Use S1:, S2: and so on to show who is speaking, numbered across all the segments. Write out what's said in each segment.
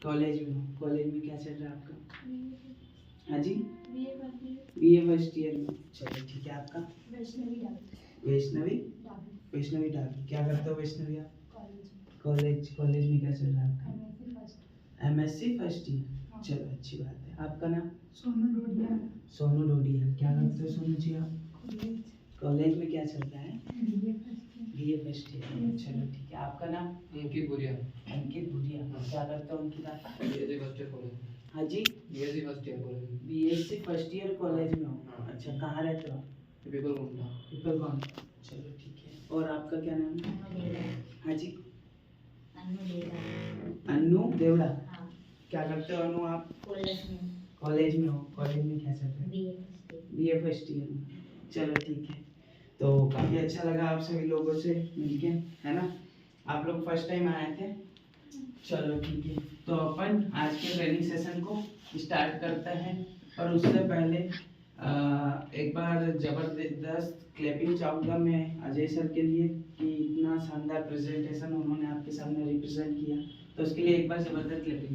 S1: College में हो। College में क्या चल रहा है आपका? हाँ जी, बीए फर्स्ट ईयर में। चलो ठीक है। आपका? वैष्णवी वैष्णवी डाबी। क्या करते हो वैष्णवी आप? कॉलेज में क्या चल रहा है आपका? MSc first year. चलो अच्छी बात है। आपका नाम? सोनू डोडिया। क्या करते हो सोनू जी आप? कॉलेज में क्या चल रहा है? BA first year. चलो ठीक है। आपका नाम? अंकित भूरिया। क्या करते हो अंकित आप? BSc first year college. हाँ जी, बीएससी फर्स्ट ईयर कॉलेज में हो। अच्छा, कहाँ रहते हो? पीपल। चलो ठीक है। और आपका क्या नाम है? हाँ जी, अन्नू देवड़ा। क्या करते हो अनु आप? कॉलेज में हो। कॉलेज में क्या चल रहा है? बीए फर्स्ट ईयर में। चलो ठीक है। तो काफी अच्छा लगा आप सभी लोगों से मिलके, है ना? आप लोग फर्स्ट टाइम आए थे। चलो ठीक है। तो अपन आज के ट्रेनिंग सेशन को स्टार्ट करते हैं, और उससे पहले एक बार जबरदस्त क्लैपिंग चाहूँगा मैं अजय सर के लिए कि इतना शानदार प्रेजेंटेशन उन्होंने आपके सामने रिप्रेजेंट किया। तो उसके लिए एक बार जबरदस्त क्लैपिंग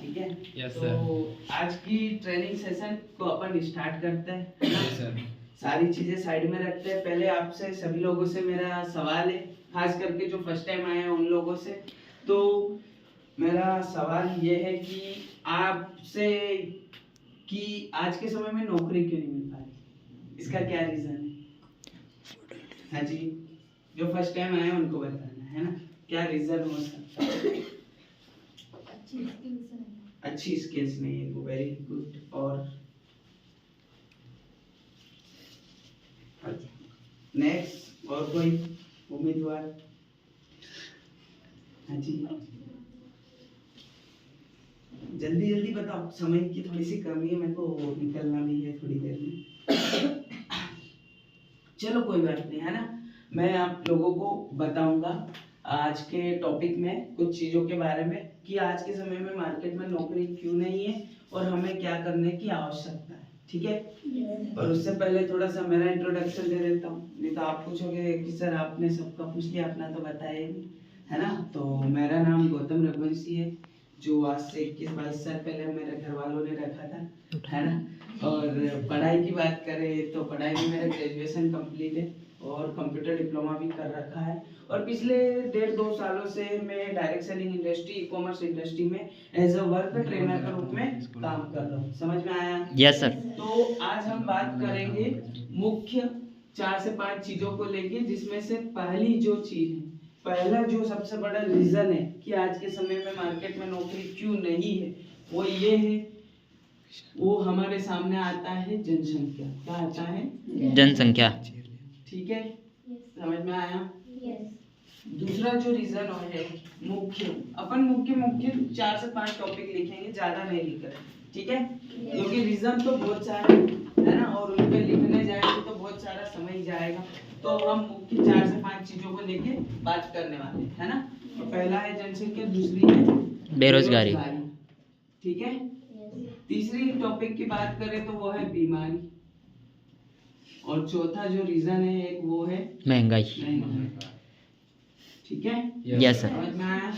S1: ठीक है।
S2: Yes,
S1: तो आज की ट्रेनिंग सेशन को अपन स्टार्ट करते हैं।
S2: Yes, sir.
S1: सारी चीजें साइड में रखते हैं। पहले आपसे सभी लोगों से मेरा सवाल है, खास करके जो फर्स्ट टाइम आए हैं उन लोगों से। तो मेरा सवाल ये है कि आपसे कि आज के समय में नौकरी क्यों नहीं मिल पा रही, इसका क्या रीजन है? हाँ जी, जो फर्स्ट टाइम आए हैं उनको बताना है ना, क्या रीजन हो सकता है? अच्छी स्किल्स नहीं है। Very good. और नेक्स्ट, और कोई उम्मीदवार? हाँ जी, जल्दी जल्दी बताओ, समय की थोड़ी सी कमी है, मेरे को निकलना भी है थोड़ी देर में। चलो कोई बात नहीं, है ना? मैं आप लोगों को बताऊंगा आज के टॉपिक में कुछ चीजों के बारे में कि आज के समय में मार्केट में नौकरी क्यों नहीं है और हमें क्या करने की आवश्यकता है। ठीक है? और उससे पहले थोड़ा सा मेरा इंट्रोडक्शन दे देता हूँ, नहीं तो आप पूछोगे कि सर आपने सबका पूछ लिया, अपना तो बताया ही नहीं, है ना? तो मेरा नाम गौतम रघुवंशी है, जो आज से 21-22 साल पहले मेरे घर वालों ने रखा था, है ना? और पढ़ाई की बात करें तो पढ़ाई में मेरा ग्रेजुएशन कंप्लीट है और कंप्यूटर डिप्लोमा भी कर रखा है। और पिछले 1.5-2 सालों से मैं direct selling industry, e commerce industry में एज अ वर्क ट्रेनर के रूप में काम कर रहा हूँ। समझ में आया?
S2: Yes sir.
S1: तो आज हम बात करेंगे मुख्य 4 से 5 चीजों को लेके, जिसमें से पहली जो चीज है, पहला जो सबसे बड़ा रीजन है कि आज के समय में मार्केट में नौकरी क्यों नहीं है, वो ये है, वो हमारे सामने आता है जनसंख्या। क्या आता है?
S2: जनसंख्या।
S1: ठीक है, समझ में आया? दूसरा जो रीजन है मुख्य, अपन मुख्य 4 से 5 टॉपिक लिखेंगे, ज्यादा नहीं लिख रहे, ठीक है? क्योंकि रीजन तो बहुत सारे है ना, और उन पे लिखने जाएंगे तो बहुत सारा समय जाएगा। तो हम मुख्य 4 से 5 चीजों को लेके बात करने वाले हैं, है ना? तो पहला है जनसंख्या, दूसरी है
S2: बेरोजगारी।
S1: ठीक है? तीसरी टॉपिक की बात करें तो वो है बीमारी, और चौथा जो रीजन है एक वो है
S2: महंगाई।
S1: ठीक है?
S2: Yes sir.
S1: समझ में आया?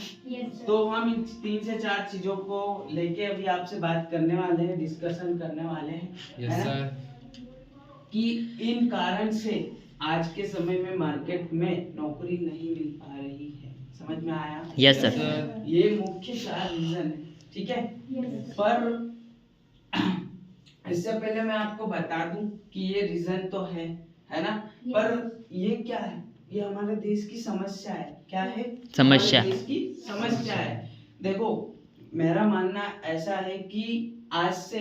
S1: तो हम इन 3 से 4 चीजों को लेके अभी आपसे बात करने वाले हैं, डिस्कशन करने वाले हैं, है ना? कि इन कारण से आज के समय में मार्केट में नौकरी नहीं मिल पा रही है। समझ में आया?
S2: Yes sir.
S1: ये मुख्य 4 रीजन है, ठीक है? पर इससे पहले मैं आपको बता दूं कि ये रीजन तो है ना? पर ये क्या है? ये हमारे देश की समस्या है। क्या है?
S2: समस्या।
S1: हमारे देश की समस्या है। देखो, मेरा मानना ऐसा है कि आज से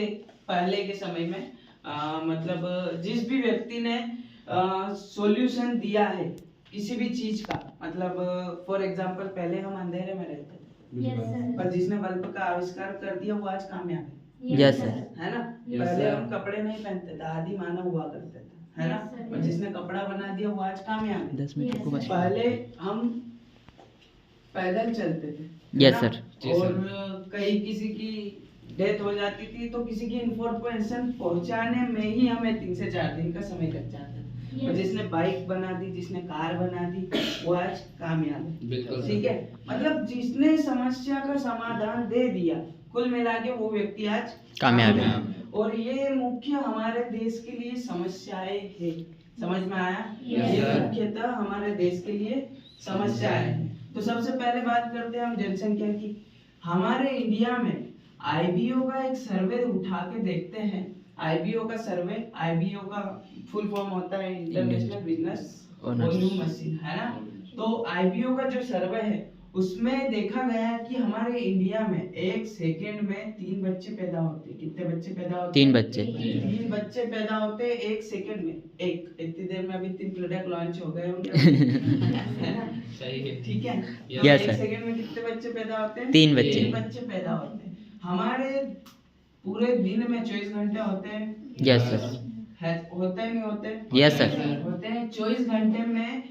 S1: पहले के समय में मतलब जिस भी व्यक्ति ने सॉल्यूशन दिया है किसी भी चीज का, मतलब फॉर एग्जांपल पहले हम अंधेरे में रहते थे, पर जिसने बल्ब का आविष्कार कर दिया वो आज कामयाब है।
S2: Yes sir.
S1: है ना? पहले हम कपड़े नहीं पहनते थे, आदि मानव हुआ करते थे, है ना? और जिसने कपड़ा बना दिया वो आज कामयाब है।
S2: 10 मिनट को बस।
S1: पहले हम पैदल चलते थे,
S2: यस सर।
S1: और कहीं किसी की डेथ हो जाती थी तो किसी की इन्फॉर्मेशन पहुंचाने में ही हमें 3 से 4 दिन का समय लग जाता था। और जिसने बाइक बना दी, जिसने कार बना दी, वो आज कामयाब है।
S3: बिल्कुल
S1: ठीक है, मतलब जिसने समस्या का समाधान दे दिया, कुल मिला के वो व्यक्ति आज
S2: कामयाब है।
S1: और ये मुख्य हमारे देश के लिए समस्याएं है। समझ में आया?
S3: Yes,
S1: ये
S3: sir.
S1: मुख्यतः हमारे देश के लिए समस्याएं है। तो सबसे पहले बात करते हैं हम जनसंख्या की। हमारे इंडिया में आईबीओ का एक सर्वे उठा के देखते हैं। आईबीओ का सर्वे, आईबीओ का फुल फॉर्म होता है इंटरनेशनल बिजनेस वॉल्यूम मशीन, है ना? तो आईबीओ का जो सर्वे है उसमें देखा गया है कि हमारे इंडिया में एक सेकेंड में 3 बच्चे पैदा होते हैं। कितने बच्चे पैदा होते हैं?
S2: 3 बच्चे।
S1: 3 बच्चे पैदा होते हैं एक सेकेंड में। इतनी देर में अभी 3 प्रोडक्ट लॉन्च हो गए होंगे, है ना?
S3: सही है।
S1: ठीक है,
S2: Yes,
S1: एक
S2: sir.
S1: सेकेंड में कितने बच्चे पैदा होते हैं?
S2: 3 बच्चे।
S1: 3 बच्चे पैदा होते हैं। हमारे पूरे दिन में 24 घंटे होते हैं,
S2: यस सर।
S1: होते नहीं होते?
S2: Yes sir.
S1: होते हैं। 24 घंटे में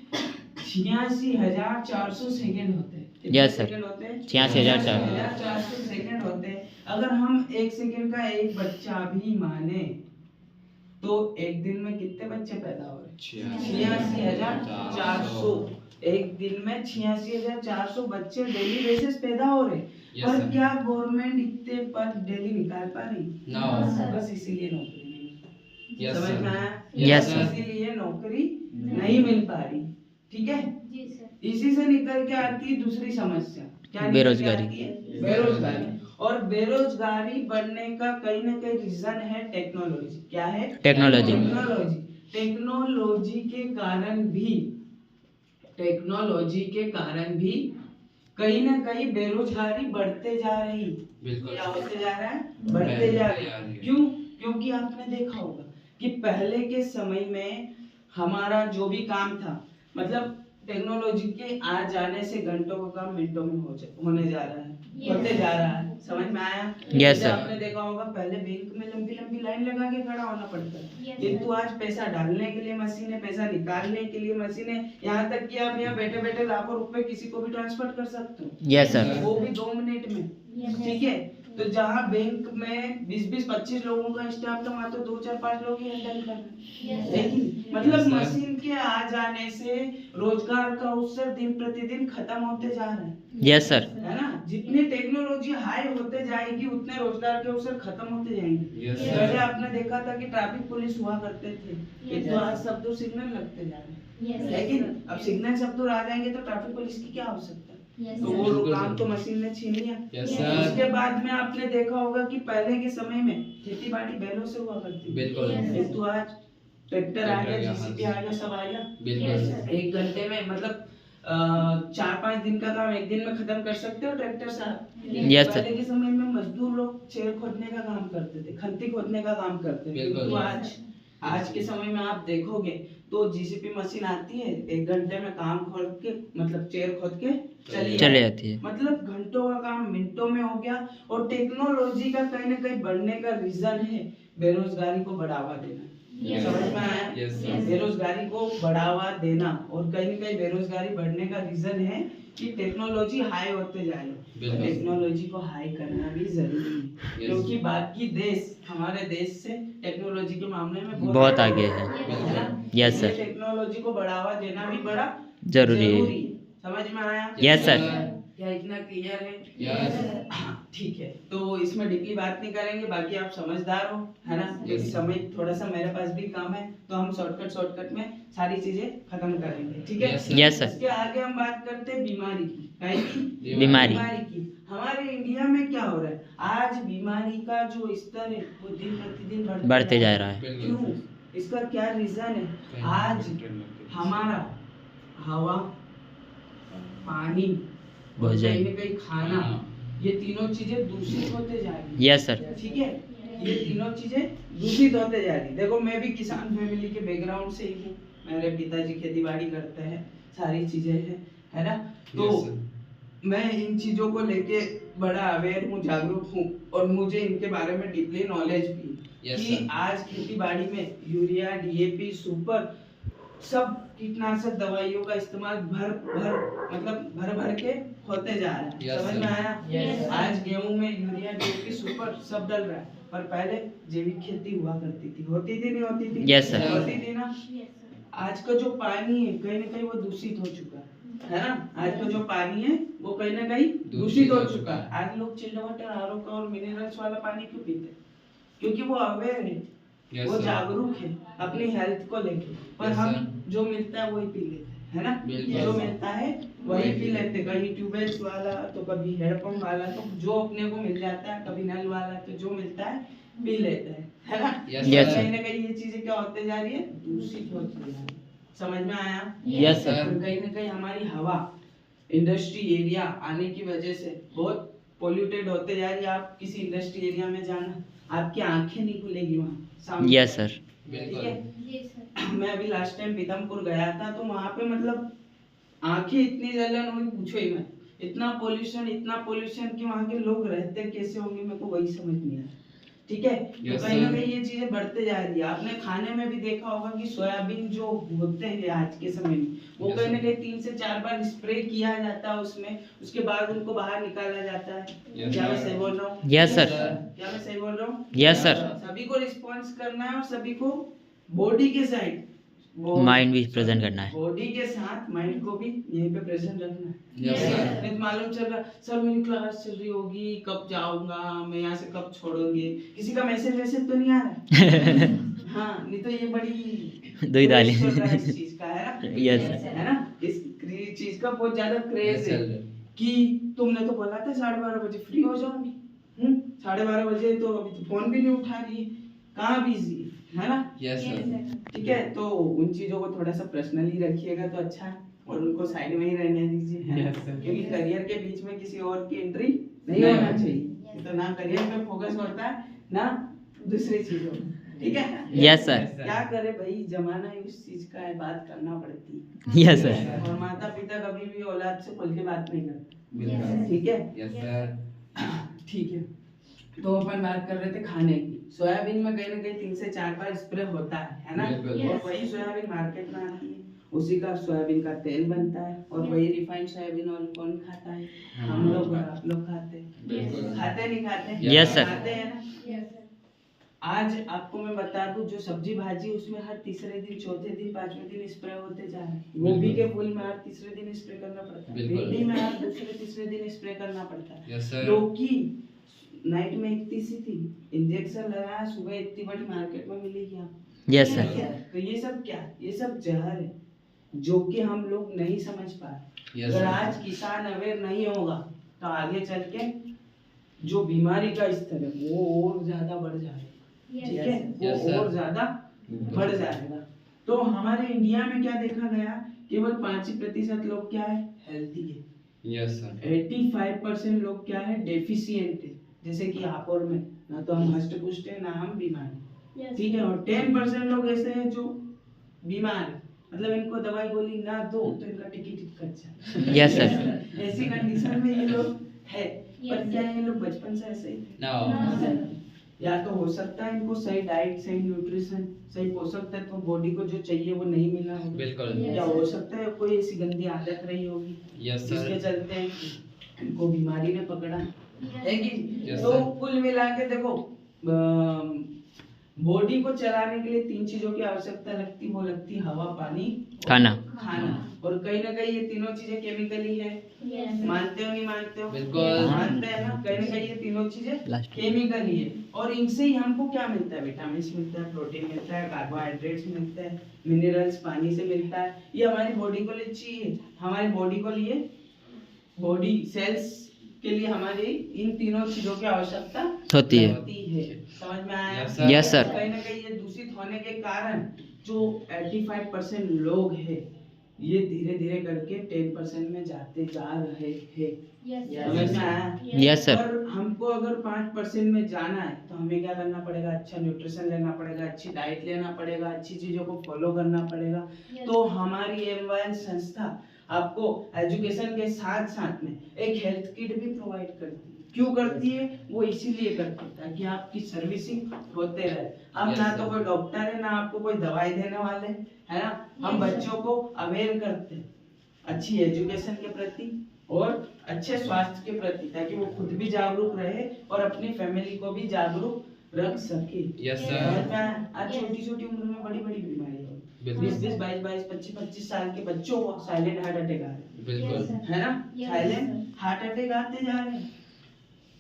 S1: 86,400 सेकेंड होते हैं। कितने
S2: Yes, sir.
S1: सेकेंड होते हैं?
S2: 86,400
S1: सेकेंड होते हैं। अगर हम एक सेकेंड का एक बच्चा भी माने तो एक दिन में कितने बच्चे पैदा हो रहे? 86,400। एक दिन में 86,400 बच्चे डेली बेसिस पैदा हो रहे।
S3: Yes,
S1: पर
S3: sir.
S1: क्या गवर्नमेंट इतने पर डेली निकाल पा रही?
S3: No.
S1: बस इसीलिए नौकरी नहीं मिल पा
S3: Yes,
S1: समझ
S3: sir.
S1: में आया?
S2: Yes, sir.
S1: इसीलिए नौकरी नहीं मिल पा रही। ठीक है, इसी से निकल के आती है दूसरी समस्या। क्या निकल के
S2: बेरोजगारी।
S1: आती है? बेरोजगारी। और बेरोजगारी बढ़ने का कहीं ना कहीं रीजन है टेक्नोलॉजी। क्या है?
S2: टेक्नोलॉजी।
S1: टेक्नोलॉजी के कारण भी कहीं ना कहीं बेरोजगारी बढ़ते जा रही।
S3: बिल्कुल।
S1: क्या होते जा रहा है? बढ़ते जा रही। क्यों? क्योंकि आपने देखा होगा कि पहले के समय में हमारा जो भी काम था, मतलब टेक्नोलॉजी के आ जाने से घंटों का काम मिनटों में होने जा रहा है, होते जा रहा है। समझ में आया?
S2: Yes,
S1: जैसे
S2: sir.
S1: आपने देखा होगा पहले बैंक में लंबी लंबी लाइन लगा के खड़ा होना पड़ता है, किंतु आज पैसा डालने के लिए मशीन है, पैसा निकालने के लिए मशीन है। यहाँ तक कि आप यहाँ बैठे बैठे लाखों रुपए किसी को भी ट्रांसफर कर सकते हो।
S2: Yes sir.
S1: वो भी 2 मिनट में। ठीक है, तो जहाँ बैंक में 20-25 लोगों का स्टाफ था, वहाँ तो 2-4-5 लोग ही हैंडल कर रहे हैं। लेकिन मतलब मशीन के आ जाने से रोजगार का अवसर दिन प्रतिदिन खत्म होते जा रहे हैं।
S2: Yes sir.
S1: है ना? जितनी टेक्नोलॉजी हाई होते जाएगी उतने रोजगार के अवसर खत्म होते जाएंगे।
S3: Yes, sir.
S1: पहले आपने देखा था कि ट्रैफिक पुलिस हुआ करते थे, तो आज सब तो सिग्नल लगते जा रहे हैं। लेकिन अब सिग्नल सब दूर आ जाएंगे तो ट्रैफिक पुलिस की क्या आवश्यकता है? तो वो लोग काम तो मशीन ने छीन लिया।
S3: Yes, sir.
S1: उसके बाद में आपने देखा होगा कि पहले के समय में खेती बाड़ी बैलों से हुआ करती थी।
S3: बिल्कुल।
S1: तो आज ट्रैक्टर आ गया, जेसीबी आ गया, सब आ गया।
S3: बिल्कुल।
S1: 1 घंटे में मतलब 4-5 दिन का काम 1 दिन में खत्म कर सकते हो ट्रैक्टर से।
S2: Yes, sir.
S1: पहले के समय में मजदूर लोग चेर खोदने का काम करते थे, खंती खोदने का काम करते थे।
S3: बिल्कुल।
S1: तो आज के समय में आप देखोगे तो जीसीपी मशीन आती है, 1 घंटे में काम खोद के मतलब चेर खोद के
S2: चले जाती है।
S1: मतलब घंटों का काम मिनटों में हो गया। और टेक्नोलॉजी का कहीं ना कहीं बढ़ने का रीजन है बेरोजगारी को बढ़ावा देना। समझ में आया?
S3: Yes, sir.
S1: बेरोजगारी को बढ़ावा देना और कहीं ना कहीं बेरोजगारी बढ़ने का रीजन है कि टेक्नोलॉजी हाई होते जा रही है।
S3: बिल्कुल।
S1: टेक्नोलॉजी को हाई करना भी जरूरी है,
S3: Yes.
S1: क्योंकि बाकी देश हमारे देश से टेक्नोलॉजी के मामले में
S2: बहुत आगे है।
S1: है ना?
S2: Yes, sir.
S1: इसलिए टेक्नोलॉजी को बढ़ावा देना भी बड़ा
S2: जरूरी है।
S1: समझ में आया?
S2: Yes, sir.
S1: क्या इतना क्लियर है?
S3: Yes.
S1: हाँ, ठीक है, तो इसमें डीपली बात नहीं करेंगे, बाकी आप समझदार हो, है ना?
S3: Yes.
S1: क्योंकि समय थोड़ा सा मेरे पास भी कम है, तो हम शॉर्टकट में सारी चीजें खत्म करेंगे। ठीक है?
S3: Yes, sir.
S2: Yes, sir.
S1: इसके आगे हम बात करते हैं बीमारी की। काहे की?
S2: बीमारी।
S1: की। हमारे इंडिया में क्या हो रहा है? आज बीमारी का जो स्तर है वो दिन प्रतिदिन
S2: बढ़ते जा रहा है।
S3: बिल्कुल।
S1: क्यों? इसका क्या रीजन है? आज हमारा हवा, पानी और
S2: भोजन।
S1: कहीं न कहीं खाना, ये तीनों चीजें दूषित होते जा रही हैं।
S2: Yes sir.
S1: ठीक है, ये तीनों चीजें दूषित होते जा रही। देखो मैं भी किसान फैमिली के बैकग्राउंड से ही हूँ, मेरे पिताजी खेती बाड़ी करते हैं, सारी चीजें हैं, है ना? तो
S3: Yes, sir.
S1: मैं इन चीजों को लेके बड़ा अवेयर हूँ, जागरूक हूँ और मुझे इनके बारे में डीपली नॉलेज भी
S3: Yes,
S1: कि
S3: sir.
S1: आज खेती बाड़ी में यूरिया, डीएपी, सुपर सब कीटनाशक दवाइयों का इस्तेमाल भर भर के होते जा रहा है।
S3: Yes,
S1: समझ
S3: sir.
S1: में आया? आज गेहूं में यूरिया, डीएपी, सुपर सब डल रहा है, पर पहले जैविक खेती हुआ करती थी। होती थी नहीं होती थी?
S2: Yes, sir.
S1: होती थी ना? आज का जो पानी है कहीं ना कहीं वो दूषित हो चुका है ना। आज का जो पानी है वो कहीं ना कहीं दूषित हो चुका है। आज लोग चिल्ड वाटर, आरओ का और मिनरल्स वाला पानी क्यों पीते हैं? क्योंकि वो अवेयर है, वो जागरूक है अपनी हेल्थ को लेके। पर हम जो मिलता है वही पी लेते हैं, है ना। जो मिलता है वही पी लेते हैं, कहीं ट्यूबवेल्स वाला तो कभी हैंडपंप वाला, तो जो अपने को मिल जाता है, कभी नल वाला, तो जो मिलता है पी लेते हैं, है ना। कहीं ना कहीं ये चीजें क्या होते जा रही है, दूषित होती जा रही है। समझ में आया?
S2: Yes sir.
S1: कहीं ना कहीं हमारी हवा इंडस्ट्री एरिया आने की वजह से बहुत पोल्यूटेड होते जा रही है। आप किसी इंडस्ट्री एरिया में जाना, आपकी आंखें नहीं खुलेगी वहाँ।
S2: Yes sir.
S1: ठीक है। मैं अभी लास्ट टाइम पीतमपुर गया था, तो वहाँ पे मतलब आंखें इतनी जलन हुई, पूछो ही मत। इतना पोल्यूशन कि वहाँ के लोग रहते कैसे होंगे, मेरे को वही समझ नहीं आया। ठीक है। तो कहीं ना कहीं ये चीजें बढ़ते जा रही है। आपने खाने में भी देखा होगा कि सोयाबीन जो होते हैं आज के समय में, वो कहीं ना कहीं 3 से 4 बार स्प्रे किया जाता है उसमें, उसके बाद उनको बाहर निकाला जाता है। क्या मैं सही बोल रहा हूँ?
S2: Yes sir.
S1: क्या मैं सही बोल रहा हूँ?
S2: Yes sir.
S1: सभी को रिस्पॉन्स करना है और सभी को बॉडी के साइड
S2: माइंड भी प्रेजेंट करना है।
S1: बॉडी के साथ माइंड को भी यहीं पे प्रेजेंट रखना है।
S4: Yes sir.
S1: नहीं तो मालूम चल रहा सर मेरी क्लास चल रही होगी, कब जाऊंगा मैं यहाँ से, कब छोड़ोगे, किसी का मैसेज वैसेज तो नहीं आ रहा। हाँ, नहीं तो ये बड़ी
S2: दो ही डाली।
S1: इस चीज का है ना।
S2: यस
S1: है ना, इस चीज का बहुत ज्यादा क्रेज है कि तुमने तो बोला था 12:30 बजे फ्री हो जाऊंगी। 12:30 बजे तो अभी तो फोन भी नहीं उठा रही है, कहाँ बिजी है ना।
S4: Yes sir.
S1: ठीक है, तो उन चीजों को थोड़ा सा पर्सनली रखिएगा तो अच्छा है, और उनको साइड में ही रहने दीजिए, है ना? क्योंकि करियर के बीच में किसी और की एंट्री नहीं होना चाहिए। तो ना करियर पे फोकस होता है ना दूसरी चीजों में। ठीक है।
S2: Yes sir.
S1: क्या करे भाई, जमाना ही उस चीज का है, बात करना पड़ती है।
S2: Yes sir.
S1: और माता पिता कभी भी औलाद से खुल के बात नहीं करते।
S4: बिल्कुल।
S1: ठीक है।
S4: Yes sir.
S1: ठीक है, तो अपन बात कर रहे थे खाने की। सोयाबीन में कहीं ना कहीं 3 से 4 बार स्प्रे होता है ना।
S4: बिल्कुल।
S1: और वही सोयाबीन मार्केट में आती है, उसी का सोयाबीन का तेल बनता है, और वही रिफाइंड सोयाबीन ऑयल कौन खाता है? हम लोग, आप लोग खाते हैं।
S4: बिल्कुल।
S1: खाते नहीं खाते?
S2: Yes sir.
S1: खाते हैं ना। आज आपको मैं बता दूं, जो सब्जी भाजी उसमें हर तीसरे दिन, चौथे दिन, 5वें दिन स्प्रे होते जा रहे हैं। गोभी के फूल में हर तीसरे दिन स्प्रे करना पड़ता है,
S4: बिल्कुल।
S1: भिंडी में हर दूसरे तीसरे दिन स्प्रे करना पड़ता है।
S4: Yes sir.
S1: लौकी नाइट में इतनी सी थी, इंजेक्शन लगाया, सुबह इतनी बड़ी मार्केट में मिलेगी आप।
S2: Yes sir.
S1: तो ये सब क्या, ये सब जहर है जो कि हम लोग नहीं समझ पा रहे।
S4: यस
S1: अगर
S4: सर।
S1: आज किसान अवेयर नहीं होगा तो आगे चल के जो बीमारी का स्तर है वो और ज्यादा बढ़ जाएगा। ठीक है,
S4: Yes,
S1: वो
S4: sir.
S1: और ज्यादा बढ़ जाएगा। तो हमारे इंडिया में क्या देखा गया, केवल 5% लोग क्या है, हेल्थी है।
S4: Yes sir.
S1: 85% लोग क्या है, डेफिशिएंट है। जैसे कि आप और मैं, ना तो हम हष्ट पुष्ट है, ना हम बीमार हैं। ठीक है। और 10% लोग ऐसे हैं जो बीमार है, मतलब इनको दवाई गोली ना दो तो इनका टिकट कट जाए।
S2: Yes sir.
S1: ऐसी कंडीशन में ये लोग है। पर क्या ये लोग बचपन से ऐसे ही थे?
S4: नो।
S1: या तो हो सकता है इनको सही डाइट, सही न्यूट्रिशन, सही पोषक तत्व बॉडी को जो चाहिए वो नहीं मिला होगा।
S4: बिल्कुल।
S1: या हो सकता है कोई ऐसी गंदी आदत रही होगी
S4: यस
S1: जिसके
S4: सर।
S1: चलते इनको बीमारी ने पकड़ा है कि।
S4: Yes,
S1: तो
S4: sir.
S1: कुल मिला के देखो, बॉडी को चलाने के लिए 3 चीजों की आवश्यकता लगती, वो लगती हवा, पानी,
S2: खाना।
S1: खाना। और कहीं ना कहीं ये तीनों चीजें केमिकली है। मानते हो नहीं मानते हो?
S4: बिल्कुल।
S1: मानते हैं ना। कहीं ना कहीं ये तीनों चीजें
S2: Last.
S1: केमिकली है, और इनसे ही हमको क्या मिलता है, विटामिन मिलता है, प्रोटीन मिलता है, कार्बोहाइड्रेट्स मिलते हैं, मिनरल्स पानी से मिलता है। ये हमारी बॉडी को लिए चाहिए, हमारी बॉडी को लिए, बॉडी सेल्स के लिए हमारी इन तीनों चीजों की आवश्यकता
S2: होती है।
S1: समझ में आया?
S4: Yes, sir.
S2: Yes, sir.
S1: कहीं ना कहीं ये दूषित होने के कारण जो 85% लोग हैं, ये धीरे धीरे करके 10% में जाते जा रहे हैं। समझ में आया?
S2: Yes sir.
S1: और हमको अगर 5% में जाना है तो हमें क्या करना पड़ेगा, अच्छा न्यूट्रिशन लेना पड़ेगा, अच्छी डाइट लेना पड़ेगा, अच्छी चीजों को फॉलो करना पड़ेगा। तो हमारी एमवाईएन संस्था आपको एजुकेशन के साथ साथ में एक हेल्थ किट भी प्रोवाइड करती है। क्यों करती है? वो इसीलिए करती है ताकि आपकी सर्विसिंग होते रहे। हम ना तो कोई डॉक्टर है, ना आपको कोई दवाई देने वाले, है ना। हम बच्चों को अवेयर करते हैं अच्छी एजुकेशन के प्रति और अच्छे स्वास्थ्य के प्रति, ताकि वो खुद भी जागरूक रहे और अपनी फैमिली को भी जागरूक रख सके।
S4: Yes sir.
S1: आज छोटी छोटी उम्र में बड़ी बड़ी बीमारियां,
S5: बिल्कुल।
S1: 20-20, 22-22, 25-25 साल के बच्चों को साइलेंट हार्ट अटैक आ रहे हैं,
S5: बिल्कुल।
S1: है ना?
S3: Yes,
S1: silent
S3: sir.
S1: Heart attack आते जा रहे हैं।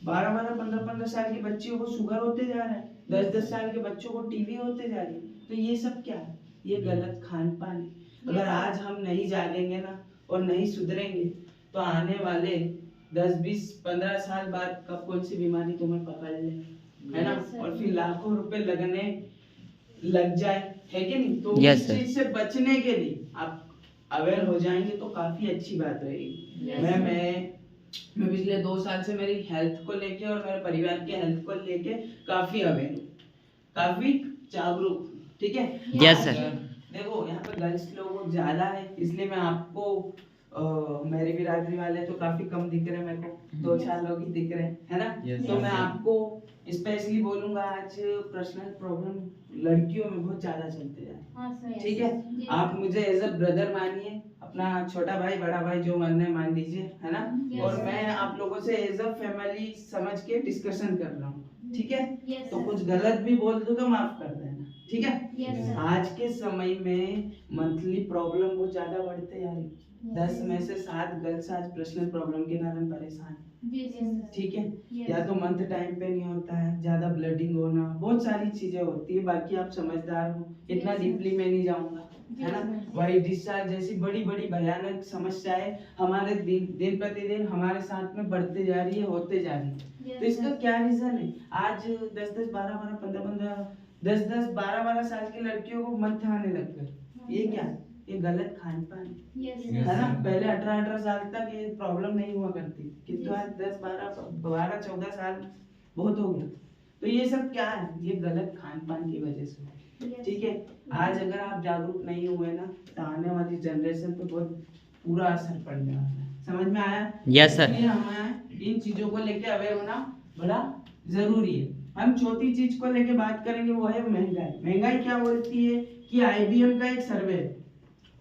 S1: 12-12, 15-15 साल के बच्चों को शुगर होते जा रहा है, 10-10 साल के बच्चों को टीबी होते जा रही है। तो ये सब क्या है? ये गलत खान पान है। अगर आज हम नहीं जागेंगे ना और नहीं सुधरेंगे तो आने वाले 10-20-15 साल बाद कब कौन सी बीमारी तुम्हें पकड़ ले, है ना?
S3: Yes, sir.
S1: और फिर लाखों रुपए लगने लग जाए, है कि नहीं? तो
S2: Yes,
S1: इस
S2: sir.
S1: चीज से बचने के लिए आप अवेयर हो जाएंगे तो काफी अच्छी बात रहेगी।
S3: Yes,
S1: मैं
S3: sir.
S1: मैं पिछले 2 साल से मेरी हेल्थ को लेके और मेरे परिवार के हेल्थ को लेके काफी अवेयर हूँ, काफी जागरूक हूँ, ठीक है?
S2: Yes,
S1: आज
S2: sir.
S1: देखो यहाँ पे गर्ल्स लोग ज्यादा है, इसलिए मैं आपको मेरी बिरादरी वाले तो काफी कम दिख रहे हैं, मेरे को 2-4 लोग ही दिख रहे हैं, है ना?
S5: Yes,
S1: तो
S5: yes,
S1: मैं
S5: sir.
S1: आपको स्पेशली बोलूंगा, आज पर्सनल प्रॉब्लम लड़कियों में बहुत ज्यादा चलते जा रहे हैं, ठीक है? आप मुझे एज अ ब्रदर मानिए, अपना छोटा भाई बड़ा भाई जो मानना है मान लीजिए, है ना?
S3: Yes,
S1: और
S3: sir.
S1: मैं आप लोगों से एज अ फैमिली समझ के डिस्कशन कर रहा हूँ, ठीक है?
S3: Yes,
S1: तो
S3: sir.
S1: कुछ गलत भी बोल दूं तो माफ कर देना, ठीक है?
S3: Yes, sir.
S1: आज के समय में मंथली प्रॉब्लम बहुत ज्यादा बढ़ते जा रही है। 10 में से 7 गर्ल्स आज पर्सनल प्रॉब्लम के कारण परेशान है,
S3: Yes, sir.
S1: ठीक है?
S3: Yes.
S1: या तो मंथ टाइम पे नहीं होता है, ज्यादा ब्लडिंग होना, बहुत सारी चीजें होती है। बाकी आप समझदार हो, इतना
S3: Yes, sir.
S1: डीपली मैं नहीं जाऊंगा, है ना?
S3: Yes, sir.
S1: वाइट डिस्चार्ज जैसी बड़ी बड़ी भयानक समस्याएं हमारे दिन प्रतिदिन हमारे साथ में बढ़ते जा रही है, होते जा रही है।
S3: Yes,
S1: तो इसका
S3: sir.
S1: क्या रीजन है? आज 10-10, 12-12, 15-15, 10-10, 12-12 साल की लड़कियों को मंथ आने लग गए। ये क्या? ये गलत खान पान है,
S3: Yes,
S5: Yes,
S1: है ना?
S5: sir.
S1: पहले 18-18 साल तक ये प्रॉब्लम नहीं हुआ करती, किंतु आज 10-12-14 साल बहुत हो गया। तो ये सब क्या है? ये गलत खान पान की वजह से,
S3: Yes.
S1: ठीक है? आज अगर आप जागरूक नहीं हुए ना तो आने वाली जनरेशन पे बहुत पूरा असर पड़ने वाला है। समझ में आया?
S2: Yes, sir.
S1: इसलिए हमें इन चीजों को लेके अवेयर होना बड़ा जरूरी है। हम छोटी चीज को लेके बात करेंगे, वो है महंगाई। महंगाई क्या बोलती है कि आईबीएम का एक सर्वे है,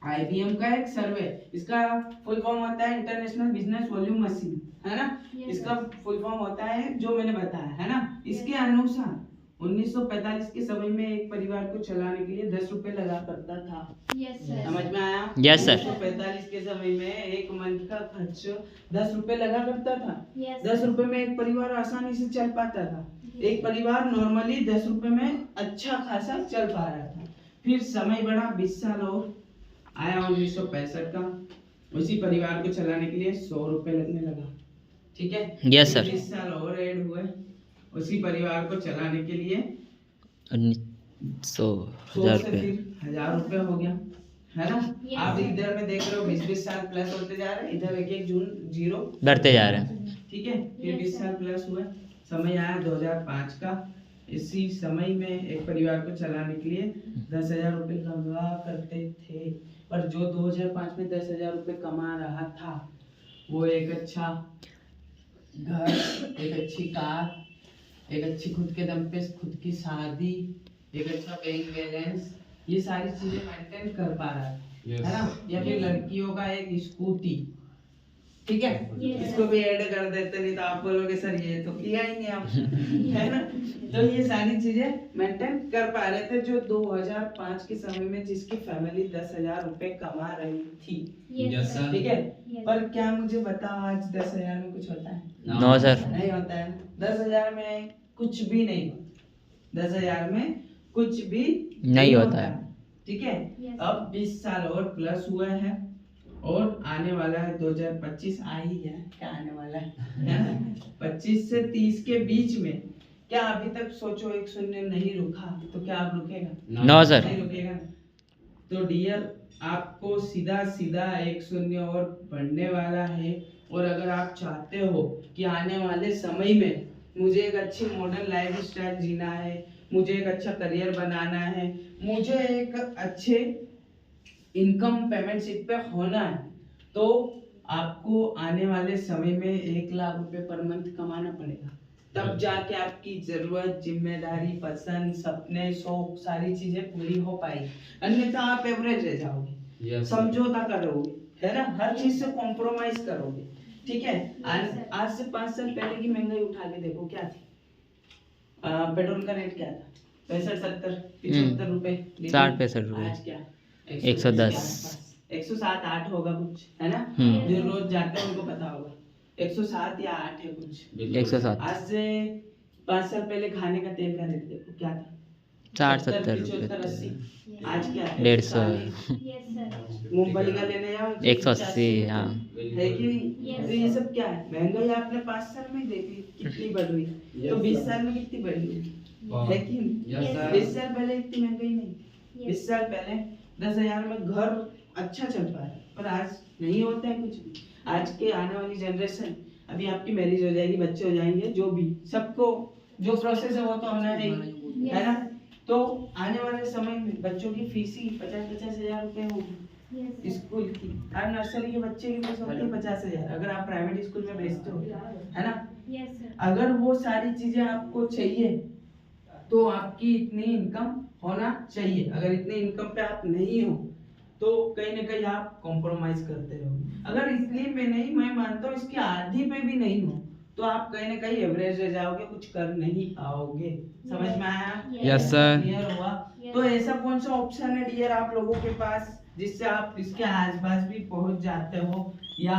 S1: आईबीएम का एक सर्वे, इसका फुल फॉर्म होता है इंटरनेशनल बिजनेस वॉल्यूम मशीन, है ना?
S3: Yes.
S1: इसका फुल फॉर्म होता है जो मैंने बताया, है ना? इसके अनुसार 1945 के समय में एक परिवार को चलाने के लिए 10 रुपए लगा करता था।
S3: Yes, sir.
S1: समझ में आया?
S2: Yes, sir.
S1: 1945 के समय में एक मंथ का खर्च 10 रुपए लगा करता था।
S3: Yes.
S1: 10 रुपए में एक परिवार आसानी से चल पाता था। एक परिवार नॉर्मली 10 रुपए में अच्छा खासा चल पा रहा था। फिर समय बढ़ा, 20 साल और आया 1965 का, उसी परिवार को चलाने के लिए 100 रुपए लगने लगा, ठीक है?
S2: Yes, sir.
S1: 20 साल और ऐड हुए, उसी परिवार को चलाने के लिए
S2: 100
S1: 100
S2: हजार
S1: से
S2: रुपये
S1: फिर 1000 रुपए हो गया, है ना?
S3: Yes,
S1: आप
S3: sir.
S1: इधर में देख रहे हो 20-20 साल प्लस होते जा रहे हैं, इधर 1-1 जून 0
S2: बढ़ते जा रहे हैं।
S1: ठीक है? फिर
S3: Yes,
S1: 20 साल प्लस हुए, समय आया 2005 का। इसी समय में एक परिवार को चलाने के लिए 10,000 रुपए लगा करते थे, पर जो 2005 में 10,000 रुपए कमा रहा था वो एक अच्छा घर, एक अच्छी कार, एक अच्छी खुद के दम पे खुद की शादी, एक अच्छा बैंक बैलेंस, ये सारी चीजें मेंटेन कर पा रहा है,
S5: Yes.
S1: है ना? या फिर लड़कियों का एक स्कूटी, ठीक है?
S3: Yes.
S1: इसको भी ऐड कर देते, नहीं तो आप बोलोगे सर ये तो किया ही नहीं आप, है ना? तो ये सारी चीजें मेंटेन कर पा रहे थे जो 2005 के समय में जिसकी फैमिली 10,000 रुपए कमा रही थी,
S5: Yes, sir.
S1: ठीक है?
S3: Yes.
S1: पर क्या मुझे बताओ आज 10,000 में कुछ होता है?
S2: No sir.
S1: नहीं होता है। 10,000 में कुछ भी नहीं होता, 10,000 में कुछ भी
S2: नहीं होता है।
S1: ठीक है?
S3: Yes.
S1: अब 20 साल और प्लस हुए हैं और आने वाला है 2025 आ ही गया, क्या आने वाला है 25 से 30 के बीच में। क्या अभी तक सोचो एक शून्य नहीं रुका तो क्या आप रुकेगा?
S2: No sir.
S1: नहीं रुकेगा। तो डियर, आपको सीधा सीधा एक शून्य और बढ़ने वाला है। और अगर आप चाहते हो कि आने वाले समय में मुझे एक अच्छी मॉडर्न लाइफ स्टाइल जीना है, मुझे एक अच्छा करियर बनाना है, मुझे एक अच्छे इनकम पेमेंट शीट पे होना है, तो आपको आने वाले समय में 1 लाख रुपए पर मंथ कमाना पड़ेगा। तब जाके आपकी जरूरत, जिम्मेदारी, पसंद, सपने, शौक सारी चीजें पूरी हो पाएगी, अन्यथा आप एवरेज रह जाओगे,
S5: Yes.
S1: समझौता करोगे, है ना? हर चीज से कॉम्प्रोमाइज करोगे, ठीक है? आज से 5 साल पहले की महंगाई उठा के देखो क्या थी। पेट्रोल का रेट क्या था? 65, 70, 75 रुपए लीटर।
S2: 60-65 रुपए।
S1: आज क्या?
S2: 110
S1: 107 8 होगा कुछ, है ना? जो रोज जाते हैं उनको पता होगा 107 या 8 है कुछ।
S2: 107
S1: आज से 5 साल पहले खाने का तेल का रेट देखो क्या था,
S2: 60-70
S1: 75 80।
S2: रुपये
S1: आज क्या है?
S2: 150
S4: Yes, sir.
S1: मूंगफली का लेने जाओ
S2: 180 हाँ
S1: है कि नहीं?
S4: Yes.
S1: तो ये सब क्या है? महंगाई आपने 5 साल में ही देखी कितनी बढ़ रही है, तो 20 साल में कितनी बढ़ी है कि नहीं?
S4: Yes, sir.
S1: 20 साल पहले इतनी महंगाई नहीं, 20 साल पहले 10,000 में घर अच्छा चल पा है, पर आज नहीं होता है कुछ भी। आज के आने वाली जनरेशन, अभी आपकी मैरिज हो जाएगी, बच्चे हो जाएंगे, जो भी सबको जो प्रोसेस है वो तो होना है ही, है ना? तो आने वाले समय में बच्चों की फीस ही 50-50 हजार रुपए होगी
S4: Yes.
S1: स्कूल की। हर नर्सरी के बच्चे की फीस होती है 50,000, अगर आप प्राइवेट स्कूल में भेजते हो, है ना?
S4: Yes, sir.
S1: अगर वो सारी चीजें आपको चाहिए तो आपकी इतनी इनकम होना चाहिए। अगर इतनी इनकम पे आप नहीं हो तो कहीं ना कहीं आप कॉम्प्रोमाइज करते रहोगे। अगर इतनी में नहीं, मैं मानता हूँ इसकी आधी पे भी नहीं हो तो आप कहीं ना कहीं एवरेज रह जाओगे, कुछ कर नहीं पाओगे। समझ में आया?
S2: Yes, sir.
S1: क्लियर हुआ?
S4: Yes.
S1: तो ऐसा कौन सा ऑप्शन है डियर आप लोगों के पास जिससे आप इसके आसपास भी पहुंच जाते हो या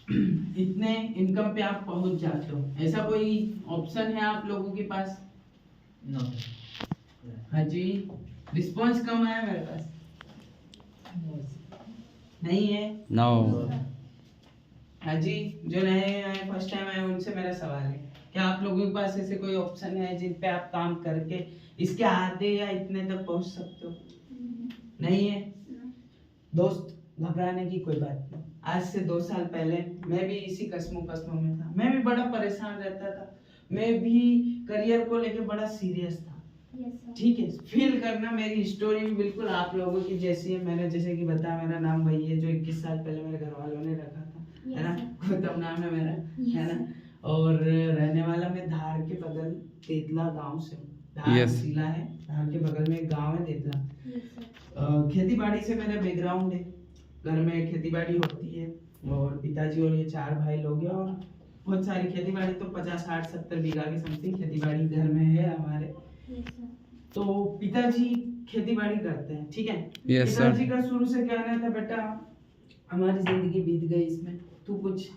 S1: इतने इनकम पे आप पहुंच जाते हो? ऐसा कोई ऑप्शन है आप लोगों के पास? हाँ जी, रिस्पॉन्स कम आया मेरे पास, नहीं है?
S2: नो
S1: हाँ जी, जो नए आए फर्स्ट टाइम आए उनसे मेरा सवाल है, क्या आप लोगों के पास ऐसे कोई ऑप्शन है जिन पे आप काम करके इसके आधे या इतने तक पहुंच सकते हो? नहीं है? दोस्त, घबराने की कोई बात नहीं। आज से 2 साल पहले मैं भी इसी कस्मों में था, मैं भी बड़ा परेशान रहता था, मैं भी करियर को लेके बड़ा सीरियस था।
S4: Yes, sir.
S1: ठीक है, फील करना मेरी स्टोरी भी बिल्कुल आप लोगों की जैसी है। मैंने जैसे कि बताया, मेरा नाम वही है जो 21 साल पहले मेरे घर वालों ने रखा था, है ना? गौतम नाम है मेरा, है ना? और रहने वाला मैं धार के बगल तेतला गांव से हूँ। धार जिला है, धार के बगल में एक गांव है तेतला।
S4: Yes, sir.
S1: खेती बाड़ी से मेरा बैकग्राउंड है, घर में खेती बाड़ी होती है और पिताजी और ये 4 भाई लोग हैं और बहुत सारी खेती बाड़ी, तो 50 60 70 बीघा की समथिंग खेती बाड़ी घर में है हमारे।
S4: Yes, sir.
S1: तो पिताजी खेती बाड़ी करते हैं, ठीक है?
S2: Yes, sir.
S1: पिताजी का शुरू से कहना था, बेटा हमारी जिंदगी बीत गई इसमें, तू कुछ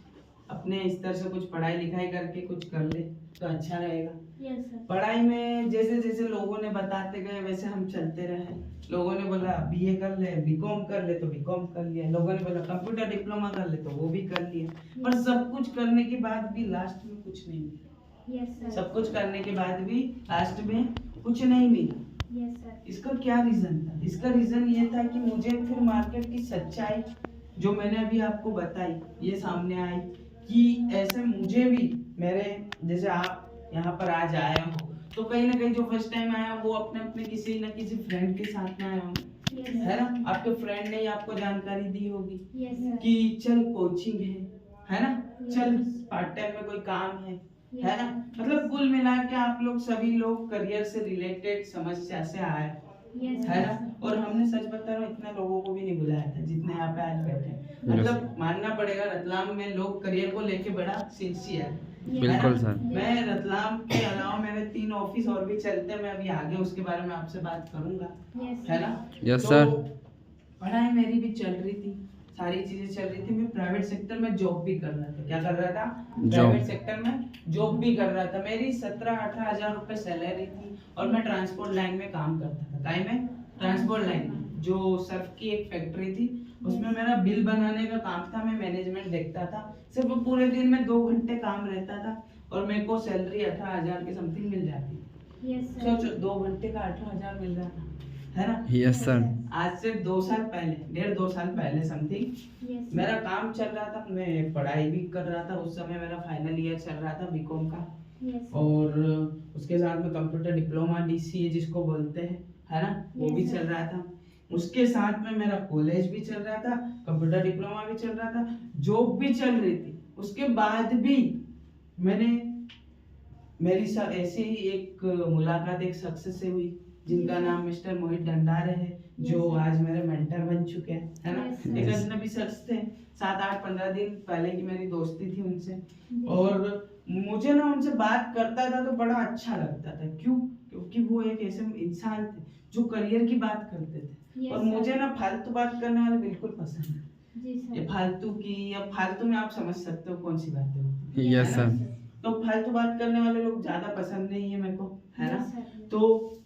S1: अपने स्तर से कुछ पढ़ाई लिखाई करके कुछ कर ले तो अच्छा रहेगा।
S4: Yes, sir.
S1: पढ़ाई में जैसे जैसे लोगों ने बताते गए वैसे हम चलते रहे। लोगों ने बोला बीए कर ले, बीकॉम कर ले, तो बीकॉम कर लिया। लोगों ने बोला कंप्यूटर डिप्लोमा कर ले, तो वो भी कर लिया। पर सब कुछ करने के बाद भी लास्ट में कुछ नहीं मिला।
S4: Yes, sir.
S1: सब कुछ करने के बाद भी लास्ट में कुछ नहीं मिला।
S4: Yes, sir.
S1: इसका क्या रीजन था? इसका रीजन ये था कि मुझे फिर मार्केट की सच्चाई जो मैंने अभी आपको बताई ये सामने आई कि ऐसे मुझे भी, मेरे जैसे आप यहाँ पर आज आए हो तो कहीं ना कहीं जो फर्स्ट टाइम आया वो अपने अपने किसी ना किसी फ्रेंड के साथ में आया हो,
S4: Yes,
S1: है
S4: sir.
S1: ना? आपके फ्रेंड ने ही आपको जानकारी दी होगी
S4: Yes, sir.
S1: कि चल कोचिंग है ना? चल पार्ट टाइम में कोई काम है ना? मतलब कुल मिला के आप लोग सभी लोग करियर से रिलेटेड समस्या से आए,
S4: Yes,
S1: है ना?
S4: sir.
S1: और हमने सच बता रहा हूँ इतने लोगों को भी नहीं बुलाया था जितने यहाँ पे आज बैठे हैं। मतलब मानना पड़ेगा रतलाम में लोग करियर को लेके बड़ा सिंसियर।
S2: बिल्कुल सर।
S1: मैं रतलाम के अलावा मेरे 3 ऑफिस और भी चलते हैं, मैं अभी आगे उसके बारे में आपसे बात करूंगा,
S4: Yes,
S1: है
S4: sir.
S1: ना?
S2: Yes,
S1: तो
S2: sir.
S1: पढ़ाई मेरी भी चल रही थी, सारी चीजें चल रही थी। मैं प्राइवेट सेक्टर में जॉब भी कर रहा था। क्या कर रहा था? प्राइवेट सेक्टर में जॉब भी कर रहा था। मेरी 17-18 हजार रुपए सैलरी थी और मैं ट्रांसपोर्ट लाइन में काम करता था। काय में? ट्रांसपोर्ट लाइन में, जो सर्फ की एक फैक्ट्री थी उसमें मेरा बिल बनाने का काम था। मैं मैनेजमेंट देखता था। सिर्फ पूरे दिन में 2 घंटे काम रहता था और मेरे को सैलरी 18 हजार के समथिंग मिल जाती।
S4: Yes, sir.
S1: सोचो 2 घंटे का 18 हजार मिल रहा था, है ना?
S2: Yes sir.
S1: आज से 2 साल पहले, 1.5-2 साल पहले समथिंग
S4: Yes, sir.
S1: मेरा काम चल रहा था। मैं पढ़ाई भी कर रहा था, उस समय मेरा फाइनल ईयर चल रहा था बीकॉम का,
S4: Yes, sir.
S1: और उसके साथ में कंप्यूटर डिप्लोमा डीसीए जिसको बोलते हैं, है ना, वो
S4: Yes,
S1: भी
S4: sir.
S1: चल रहा था। उसके साथ में मेरा कॉलेज भी चल रहा था, कंप्यूटर डिप्लोमा भी चल रहा था, जॉब भी चल रही थी। उसके बाद भी मेरी ऐसे ही एक मुलाकात एक शख्स से हुई जिनका नाम मिस्टर मोहित डंडारे है, जो आज मेरे मेंटर बन चुके हैं, है ना?
S4: Yes,
S1: एक
S4: yes.
S1: अजनबी शख्स थे, 7-8-15 दिन पहले की मेरी दोस्ती थी उनसे,
S4: Yes.
S1: और मुझे ना उनसे बात करता था तो बड़ा अच्छा लगता था। क्यों? क्योंकि वो एक ऐसे इंसान थे जो करियर की बात करते थे।
S4: Yes,
S1: और
S4: sir.
S1: मुझे ना फालतू बात करने वाले बिल्कुल पसंद है।
S4: जी
S1: ये
S4: सर।
S1: फालतू की या फालतू में आप समझ सकते हो कौन सी बातें होती हैं,
S2: यस
S1: है ना?
S2: सर।
S1: तो फालतू बात करने वाले लोग ज्यादा पसंद नहीं है मेरे को, है ना?
S4: Yes, sir.
S1: तो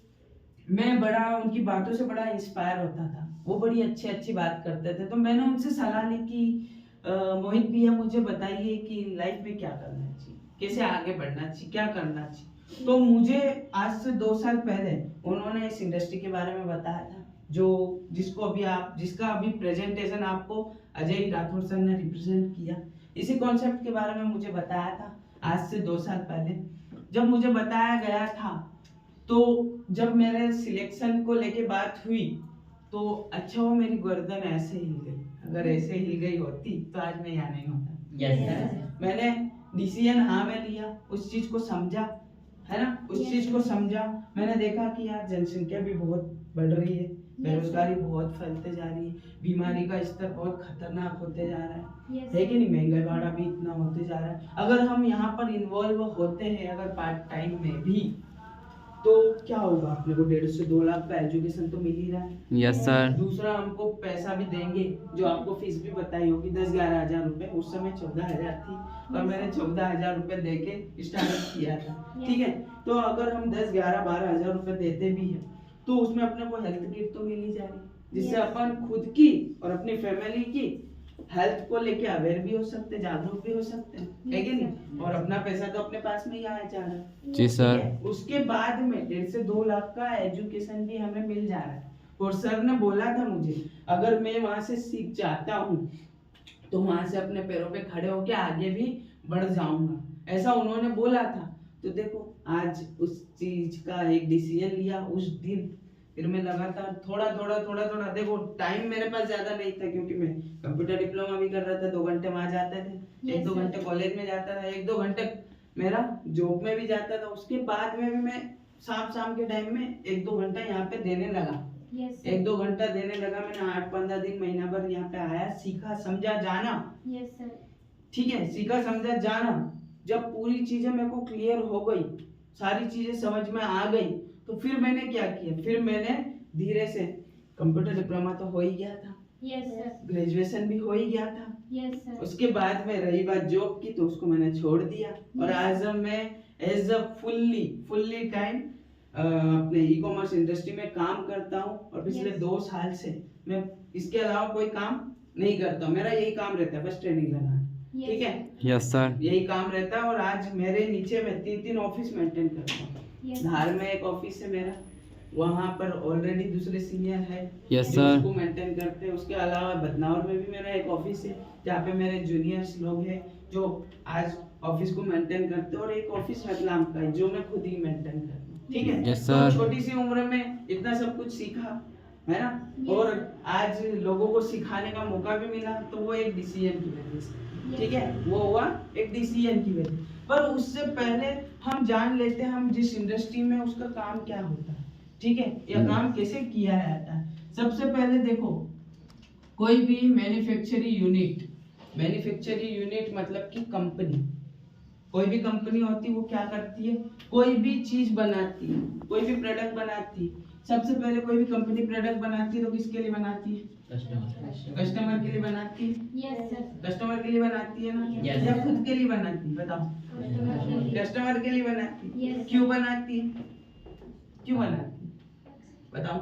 S1: मैं बड़ा उनकी बातों से बड़ा इंस्पायर होता था। वो बड़ी अच्छी अच्छी बात करते थे, तो मैंने उनसे सलाह ली कि मोहित भैया मुझे बताइए कि लाइफ में क्या करना चाहिए, कैसे आगे बढ़ना चाहिए, क्या करना चाहिए। तो मुझे आज से 2 साल पहले उन्होंने इस इंडस्ट्री के बारे में बताया था, जो जिसका अभी प्रेजेंटेशन आपको अजय राठौर सर ने रिप्रेजेंट किया। इसी कॉन्सेप्ट के बारे में मुझे बताया था आज से 2 साल पहले। जब मुझे बताया गया था, तो जब मेरे सिलेक्शन को लेके बात हुई, तो अच्छा वो मेरी गर्दन ऐसे हिल गई। अगर ऐसे हिल गई होती तो आज मैं यहाँ नहीं होता।
S3: Yes, sir.
S1: मैंने डिसीजन हाँ में लिया, उस चीज को समझा, है ना? उस चीज को समझा। मैंने देखा कि यार जनसंख्या भी बहुत बढ़ रही है, बेरोजगारी बहुत फैलते जा रही है, बीमारी का स्तर बहुत खतरनाक होते जा रहा है,
S4: Yes,
S1: है कि नहीं? महंगाई भाड़ा भी इतना होते जा रहा है। अगर हम यहाँ पर इन्वॉल्व होते हैं अगर पार्ट टाइम में भी, तो क्या होगा? अपने को 1.5 से 2 लाख का एजुकेशन तो मिल ही रहा है।
S2: Yes sir.
S1: दूसरा हमको पैसा भी देंगे, जो आपको फीस भी बताई होगी 10-11 हजार रुपए, उस समय 14,000 थी और मैंने 14,000 रुपए दे के स्टार्ट किया था। ठीक है, तो अगर हम 10, 11, 12 हजार रुपए देते भी हैं, तो उसमें अपने को हेल्थ किट तो मिल ही जा रही है, जिससे अपन खुद की और अपनी फैमिली की हेल्थ को लेके अवेयर भी हो सकते, जागरूक भी हो सकते हैं, है कि नहीं? और अपना पैसा तो अपने पास में ही आया जा रहा है।
S2: जी सर।
S1: ठीक है? उसके बाद में 1.5 से 2 लाख का एजुकेशन भी हमें मिल जा रहा है। और सर ने बोला था मुझे, अगर मैं वहां से सीख जाता हूँ तो वहां से अपने पैरों पे खड़े होके आगे भी बढ़ जाऊंगा, ऐसा उन्होंने बोला था। तो देखो आज उस चीज का एक डिसीजन लिया उस दिन, फिर मैं लगातार थोड़ा देखो टाइम मेरे पास ज्यादा नहीं था, क्योंकि मैं कंप्यूटर डिप्लोमा भी कर रहा था। 2 घंटे वहां जाते थे, 1-2 घंटे कॉलेज में जाता था, 1-2 घंटे मेरा जॉब में भी जाता था। उसके बाद में भी मैं शाम के टाइम में 1-2 घंटा यहाँ पे देने लगा।
S4: Yes, sir.
S1: 1-2 घंटा देने लगा। मैंने 8-15 दिन, महीना भर यहाँ पे आया, सीखा समझा जाना।
S4: Yes, sir.
S1: ठीक है, सीखा समझा जाना। जब पूरी चीजें मेरे को क्लियर हो गई, सारी चीजें समझ में आ गई, तो फिर मैंने क्या किया, फिर मैंने धीरे से कंप्यूटर डिप्लोमा तो हो ही गया था,
S4: Yes, sir.
S1: ग्रेजुएशन भी हो ही गया था।
S4: Yes, sir.
S1: उसके बाद में रही बात जॉब की, तो उसको मैंने छोड़ दिया और आज मैं एज अ फुल्ली टाइम अपने ई कॉमर्स इंडस्ट्री में काम करता हूँ। और पिछले 2 साल से मैं इसके अलावा कोई काम नहीं करता हूँ। मेरा यही काम रहता है, बस ट्रेनिंग लगाना। ठीक है,
S2: यस सर।
S1: यही काम रहता है। और आज मेरे नीचे में 3 ऑफिस मेंटेन करता हूँ।
S4: Yes.
S1: धार में एक ऑफिस है मेरा, वहाँ पर ऑलरेडी दूसरे सीनियर है
S2: Yes,
S1: जो
S2: sir.
S1: उसको मेंटेन करते हैं। उसके अलावा बदनावर में भी मेरा एक ऑफिस है, जहाँ पे मेरे जूनियर्स लोग हैं जो आज ऑफिस को मेंटेन करते हैं। और एक ऑफिस रतलाम का है जो मैं खुद ही मेंटेन करता हूँ। ठीक है,
S2: Yes,
S1: तो
S2: sir.
S1: छोटी सी उम्र में इतना सब कुछ सीखा है ना।
S4: Yes.
S1: और आज लोगों को सिखाने का मौका भी मिला, तो वो एक डिसीजन की वजह से, ठीक है, वो हुआ एक डिसीजन की वजह। पर उससे पहले हम जान लेते हैं हम जिस इंडस्ट्री में उसका काम क्या होता है, ठीक है, या काम कैसे किया जाता है। सबसे पहले देखो, कोई भी मैन्युफैक्चरिंग यूनिट मतलब कि कंपनी, कोई भी कंपनी होती है वो क्या करती है, कोई भी चीज बनाती है, कोई भी प्रोडक्ट बनाती है। सबसे पहले कोई भी कंपनी प्रोडक्ट बनाती है तो किसके लिए बनाती है? कस्टमर के लिए बनाती है।
S4: Yes, sir.
S1: कस्टमर के लिए बनाती है ना,
S3: Yes.
S1: या खुद के लिए बनाती है? बताओ। कस्टमर के लिए बनाती है।
S4: Yes.
S1: क्यों बनाती है? क्यों बनाती है? बताओ,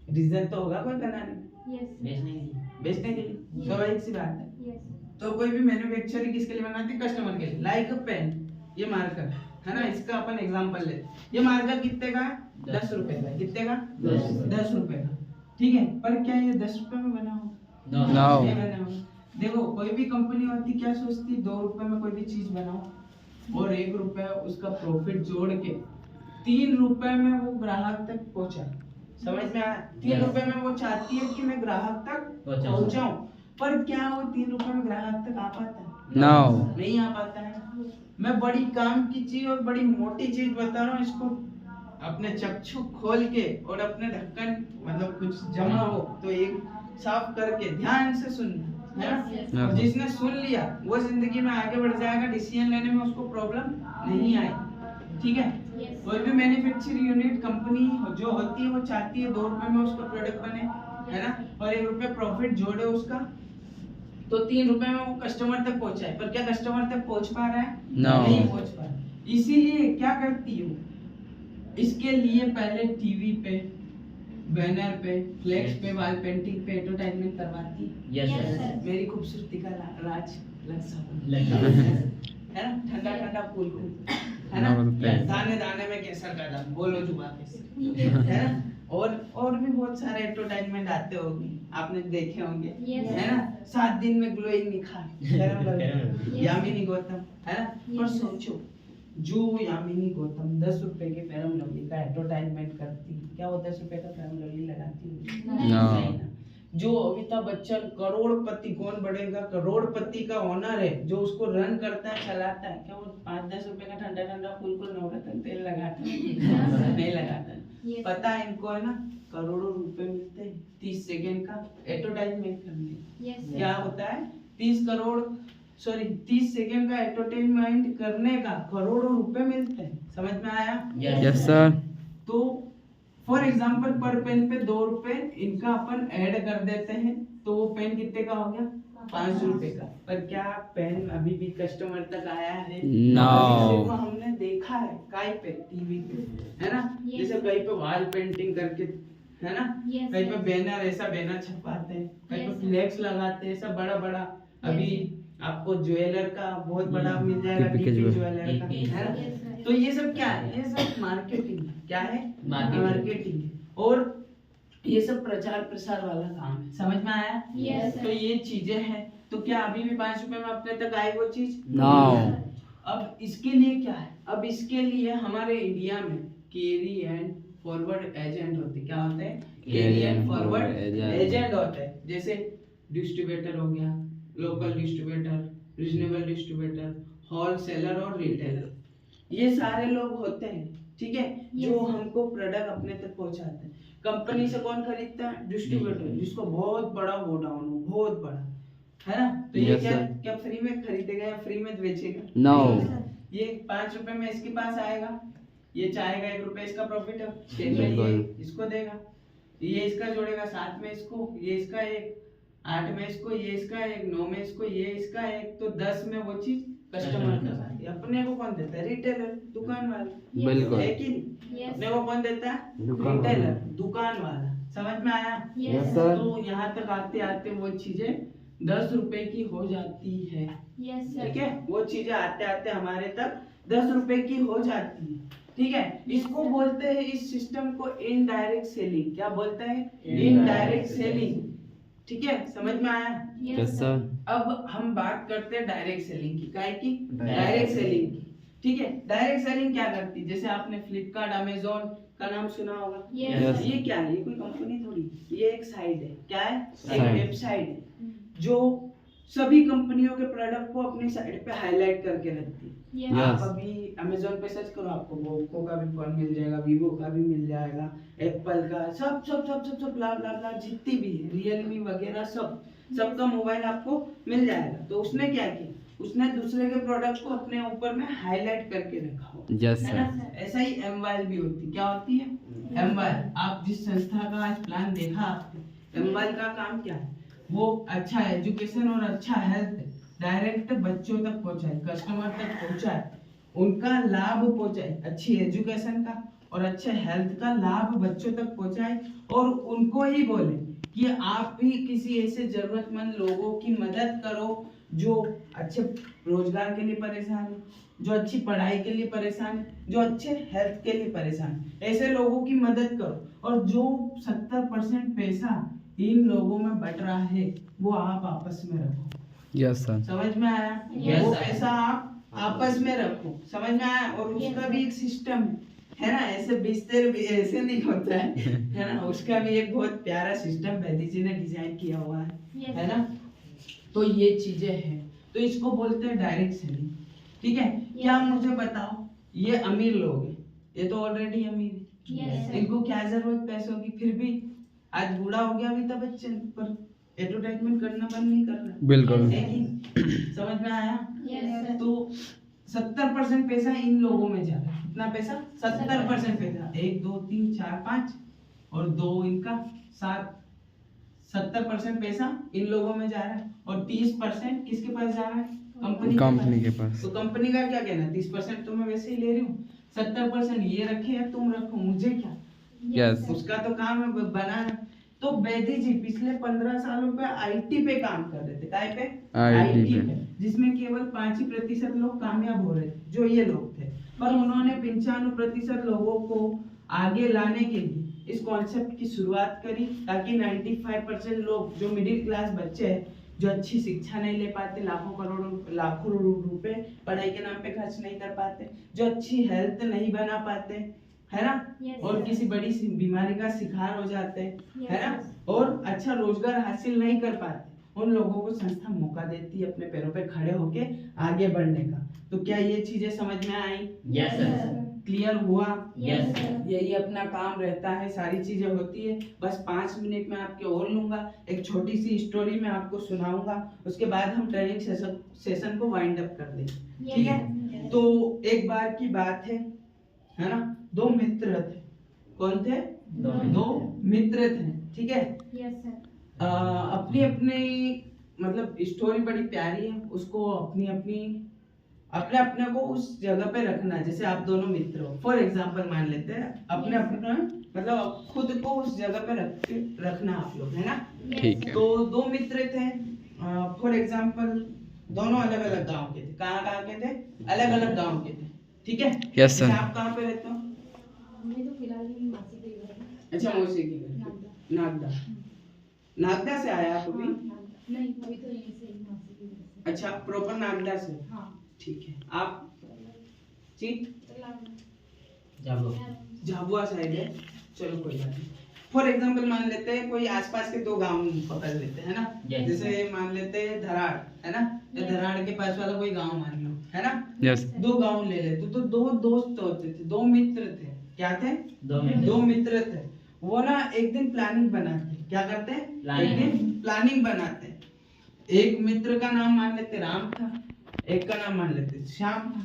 S1: रीजन तो होगा कोई बनाने में।
S4: Yes, sir.
S1: बेचने के लिए, स्वाभाविक सी बात है।
S4: Yes.
S1: तो कोई भी मैन्युफैक्चरिंग किसके लिए बनाती है? कस्टमर के लिए। लाइक पेन, ये मार्कर है ना, इसका अपन एग्जांपल ले। ये मार्कर कितने का है? 10 रुपए का। कितने का? 10 रुपए का। ठीक है, पर क्या ये 10 रुपए में बना हो?
S2: No.
S1: नहीं बना हो। देखो, कोई भी कंपनी होती क्या सोचती, 2 रुपए में कोई भी चीज बनाओ और 1 रुपए उसका प्रॉफिट जोड़ के 3 रुपए में वो ग्राहक तक पहुंचाए। समझ में आया? 3 रुपए में वो चाहती है कि मैं ग्राहक तक पहुंचाऊं, पर क्या वो 3 रुपए में ग्राहक तक आ पाता है?
S2: No.
S1: नहीं आ पाता है। मैं बड़ी काम की चीज और बड़ी मोटी चीज बता रहा हूँ, इसको अपने चक्षु खोल के और अपने ढक्कन मतलब कुछ जमा हो तो एक साफ करके ध्यान से सुनना है ना।
S4: Yes.
S1: और जिसने सुन लिया वो जिंदगी में आगे बढ़ जाएगा, डिसीजन लेने में उसको प्रॉब्लम नहीं आएगी। ठीक है,
S4: Yes.
S1: कोई भी मैन्युफैक्चरिंग यूनिट कंपनी जो होती है वो चाहती है 2 रुपए में उसका प्रोडक्ट बने, है ना, और 1 रुपए प्रॉफिट जोड़े उसका, तो 3 रुपए में वो कस्टमर तक पहुंचाए। पर क्या कस्टमर तक पहुंच पा रहा है?
S2: No.
S1: नहीं पहुंच पा रहा है। इसीलिए क्या करती हो, इसके लिए पहले टीवी पे, बैनर पे, फ्लेक्स पे, वॉल पेंटिंग पे एडवर्टाइजमेंट करवाती है।
S4: Yes, sir.
S1: मेरी खूबसूरती का राज लग
S4: लग
S1: है ना, ठंडा ठंडा फूल है ना,
S2: 9 रुपए।
S1: दाने दाने में केसर का दाम, बोलो जुबान से, है ना। और भी बहुत सारे एडवर्टाइजमेंट आते होंगे, आपने देखे होंगे,
S4: Yes.
S1: है ना, 7 दिन में ग्लोइंग निखार, गरम लवली, यामिनी गौतम, है ना। पर
S4: Yes.
S1: सोचो, जो यामिनी गौतम 10 रुपए के फेयर लवली का एडवर्टाइजमेंट करती, क्या वो 10 रुपए का फेयर लवली लगाती होगी?
S2: No.
S1: नहीं ना। जो अमिताभ बच्चन करोड़पति, कौन बढ़ेगा करोड़पति का ओनर है, जो उसको रन करता है, चलाता है, क्या वो 5-10 रुपए का ठंडा ठंडा फूल को नवरत्न तेल लगाता है? नहीं लगाता।
S4: Yes.
S1: पता है इनको, है ना, करोड़ों रुपए मिलते हैं 30 सेकंड का एडवर्टाइजमेंट करने के।
S4: Yes.
S1: क्या होता है? 30 सेकंड का एंटरटेनमेंट करने का करोड़ों रुपए मिलते हैं। समझ में आया?
S2: Yes sir.
S1: तो फॉर एग्जाम्पल पर पेन पे 2 रुपए इनका अपन ऐड कर देते हैं, तो वो पेन कितने का हो गया? 5 रुपए का। पर क्या पेन अभी भी कस्टमर तक आया है?
S2: No.
S1: सिर्फ हमने देखा है काय पे, टीवी पे, है ना।
S4: Yes.
S1: जैसे कहीं पे वॉल पेंटिंग करके, है ना,
S4: Yes,
S1: कहीं पे
S4: yes.
S1: बैनर, ऐसा बैनर छपवाते हैं, कहीं पे
S4: Yes.
S1: फ्लेक्स लगाते हैं, सब बड़ा बड़ा। अभी आपको ज्वेलर का बहुत बड़ा मिल जाएगा,
S2: DP
S1: डीपी
S2: ज्वेलर।
S1: ज्वेलर का,
S4: Yes,
S1: है ना।
S4: sir.
S1: तो ये सब क्या है? ये सब मार्केटिंग है। क्या है?
S4: Marketing.
S1: मार्केटिंग है। और ये सब प्रचार प्रसार वाला काम है। समझ में आया?
S4: Yes, sir.
S1: तो ये चीजें हैं। तो क्या अभी भी 5 रुपए में अपने तक आई वो चीज?
S2: No.
S1: अब इसके लिए क्या है? अब इसके लिए हमारे इंडिया में कैरी एंड फॉरवर्ड एजेंट होते हैं। क्या होते हैं? कैरी एंड फॉरवर्ड एजेंट होते हैं। जैसे डिस्ट्रीब्यूटर हो गया, local distributor, reasonable distributor, wholesaler और रिटेलर, ये सारे लोग होते हैं, ठीक है, जो
S4: Yes.
S1: हमको प्रोडक्ट अपने तक पहुंचाते हैं। कंपनी से कौन खरीदता है? डिस्ट्रीब्यूटर, जिसको बहुत बड़ा गोडाउन हो, बहुत बड़ा, है ना। तो ये
S2: Yes,
S1: क्या
S2: sir.
S1: क्या फ्री में खरीदेगा या फ्री में बेचेगा?
S2: No.
S1: ये 5 रुपए में इसके पास आएगा, ये चाहेगा 1 रुपए इसका प्रॉफिट है, 10 में
S2: बिल्कुल।
S1: ये इसको देगा, ये इसका जोड़ेगा, 7 में इसको, ये इसका 1, 8 में इसको, ये इसका 1, 9 में इसको, ये इसका 1, तो 10 में वो चीज कस्टमर के पास है। अपने को कौन देता है? रिटेलर, दुकान वाला।
S2: बिल्कुल।
S1: है कि नहीं?
S4: Yes.
S1: अपने को कौन देता है?
S2: दुकान वाला।
S1: रिटेलर, दुकान वाला। समझ में आया?
S4: Yes,
S2: sir.
S1: तो यहाँ तक आते आते वो चीजें 10 रुपए की हो जाती है,
S4: Yes, sir.
S1: ठीक है। वो चीजें आते आते हमारे तक 10 रुपए की हो जाती है, ठीक है। इसको बोलते हैं, इस सिस्टम को इनडायरेक्ट सेलिंग। क्या बोलते हैं? इनडायरेक्ट सेलिंग, ठीक है। समझ में आया?
S2: Yes sir.
S1: अब हम बात करते हैं डायरेक्ट सेलिंग की। काय की?
S2: Direct
S1: डायरेक्ट सेलिंग की, ठीक है। डायरेक्ट सेलिंग क्या करती है? जैसे आपने फ्लिपकार्ट, अमेजोन का नाम सुना होगा।
S4: Yes.
S2: Yes.
S1: ये क्या है? ये कोई कंपनी थोड़ी, ये एक साइट है। क्या है? एक
S2: Site.
S1: वेबसाइट है जो सभी कंपनियों के प्रोडक्ट को अपनी साइट पे हाईलाइट करके रखती है।
S4: Yes.
S2: Yes.
S1: आप अभी अमेजोन पे सर्च करो, आपको ओप्पो का भी फोन मिल जाएगा, वीवो का भी मिल जाएगा, एप्पल का, सब सब सब सब सब ब्ला ब्ला ब्ला, जितनी भी है, रियलमी वगैरह, सबका मोबाइल आपको मिल जाएगा। तो उसने क्या किया? उसने दूसरे के प्रोडक्ट को अपने ऊपर में हाईलाइट करके रखा हो,
S2: यस
S1: है
S2: सर।
S1: ना। ऐसा ही एमवाइल भी होती। क्या होती है? एमवाइल। आप जिस संस्था का आज प्लान देखा आपने, एमवाइल का काम क्या है? वो अच्छा एजुकेशन और अच्छा हेल्थ डायरेक्ट बच्चों तक पहुंचाए, कस्टमर तक पहुंचाए, उनका लाभ पहुंचाए, अच्छी एजुकेशन का और अच्छे हेल्थ का लाभ बच्चों तक पहुंचाए, और उनको ही बोले कि आप भी किसी ऐसे जरूरतमंद लोगों की मदद करो जो अच्छे रोजगार के लिए परेशान है, जो अच्छी पढ़ाई के लिए परेशान है, जो अच्छे हेल्थ के लिए परेशान है। ऐसे लोगों की मदद करो, और जो 70% पैसा इन लोगों में बट रहा है वो आप आपस में रखो।
S2: Yes sir.
S1: समझ में आया?
S4: Yes,
S1: वो
S4: sir.
S1: पैसा आप आपस में रखो। समझ में आया? और
S4: Yes,
S1: उसका
S4: sir.
S1: भी एक सिस्टम है ना, ऐसे बिस्तर भी ऐसे नहीं होता है ना, उसका भी एक बहुत प्यारा सिस्टम बैदी जी ने डिजाइन किया हुआ है,
S4: Yes.
S1: है ना। तो ये चीजें हैं, तो इसको बोलते हैं डायरेक्ट सेलिंग, ठीक है। क्या मुझे बताओ, ये अमीर लोग हैं, ये तो ऑलरेडी अमीर है,
S4: Yes, sir.
S1: इनको क्या जरूरत पैसों की? फिर भी आज बूढ़ा हो गया अमिताभ बच्चन, पर एडवर्टाइजमेंट करना बंद नहीं कर रहा,
S2: बिल्कुल।
S1: है कि? समझ में आया?
S4: Yes, sir.
S1: तो 70% पैसा इन लोगों में जा रहा है, कितना पैसा 70% पैसा 1 2 3 4 5 और 2 इनका 7 70% पैसा इन लोगों में जा रहा है और 30% किसके पास जा रहा है
S2: कंपनी के पास।
S1: तो कंपनी का क्या कहना 30% तो मैं वैसे ही ले रही हूँ 70% ये रखे या तुम रखो मुझे क्या
S2: यस
S1: उसका तो काम है बनाना। तो बेदी जी पिछले 15 सालों पे आईटी पे काम कर रहे थे काय पे
S2: IT पे।
S1: जिसमें केवल 5% लोग कामयाब हो रहे थे जो ये लोग थे पर उन्होंने 95% लोगों को आगे लाने के लिए इस कॉन्सेप्ट की शुरुआत करी ताकि 95% लोग जो मिडिल क्लास बच्चे हैं जो अच्छी शिक्षा नहीं ले पाते लाखों रुपए पढ़ाई के नाम पे खर्च नहीं कर पाते जो अच्छी हेल्थ नहीं बना पाते है ना
S4: Yes,
S1: और
S4: sir.
S1: किसी बड़ी सी बीमारी का शिकार हो जाते हैं
S4: Yes,
S1: है ना
S4: sir.
S1: और अच्छा रोजगार हासिल नहीं कर पाते उन लोगों को संस्था मौका देती है अपने पैरों पे खड़े होके आगे बढ़ने का। तो क्या ये चीजें समझ में आई
S4: Yes, sir.
S1: क्लियर हुआ
S4: Yes, sir.
S1: यही अपना काम रहता है सारी चीजें होती है बस 5 मिनट में आपके और लूंगा एक छोटी सी स्टोरी में आपको सुनाऊंगा उसके बाद हम ट्रेनिंग सेशन को वाइंड अप कर देंगे ठीक है। तो एक बार की बात है ना 2 मित्र थे कौन थे 2 मित्र थे ठीक है
S4: Yes, sir.
S1: अपनी अपनी मतलब स्टोरी बड़ी प्यारी है उसको अपनी अपनी अपने अपने को उस जगह पे रखना है जैसे आप दोनों मित्र हो फॉर एग्जांपल मान लेते हैं अपने अपने मतलब खुद को उस जगह पे रखना आप लोग है ना
S2: ठीक है।
S1: तो 2 मित्र थे फॉर एग्जांपल दोनों अलग अलग गांव के थे कहाँ के थे अलग अलग गांव के थे ठीक है
S2: Yes, sir.
S1: जैसे आप कहाँ पे रहते हो
S3: मैं तो फिलहाल ही मासी के घर में
S1: अच्छा मौसी की घर नागदा नागदा से आया आप अभी
S3: नहीं अभी तो यहीं से ही मासी के घर से
S1: अच्छा प्रॉपर नागदा से
S3: हाँ
S1: ठीक है आप जी
S4: जाबो
S1: झाबुआ साइड है चलो कोई बात नहीं फॉर एग्जांपल मान लेते हैं कोई आसपास के 2 गांव पकड़ लेते हैं ना
S4: Yes.
S1: जैसे मान लेते हैं धराड़ है ना तो
S4: Yes.
S1: धराड़ के पास वाला कोई गांव मान लो है ना
S2: यस
S1: 2 गांव ले लेते तो 2 दोस्त होते थे 2 मित्र थे क्या थे 2 मित्र थे वो ना एक दिन प्लानिंग बनाते क्या करते हैं
S4: Planning.
S1: एक दिन प्लानिंग बनाते एक मित्र का नाम मान लेते राम था एक का नाम मान लेते श्याम था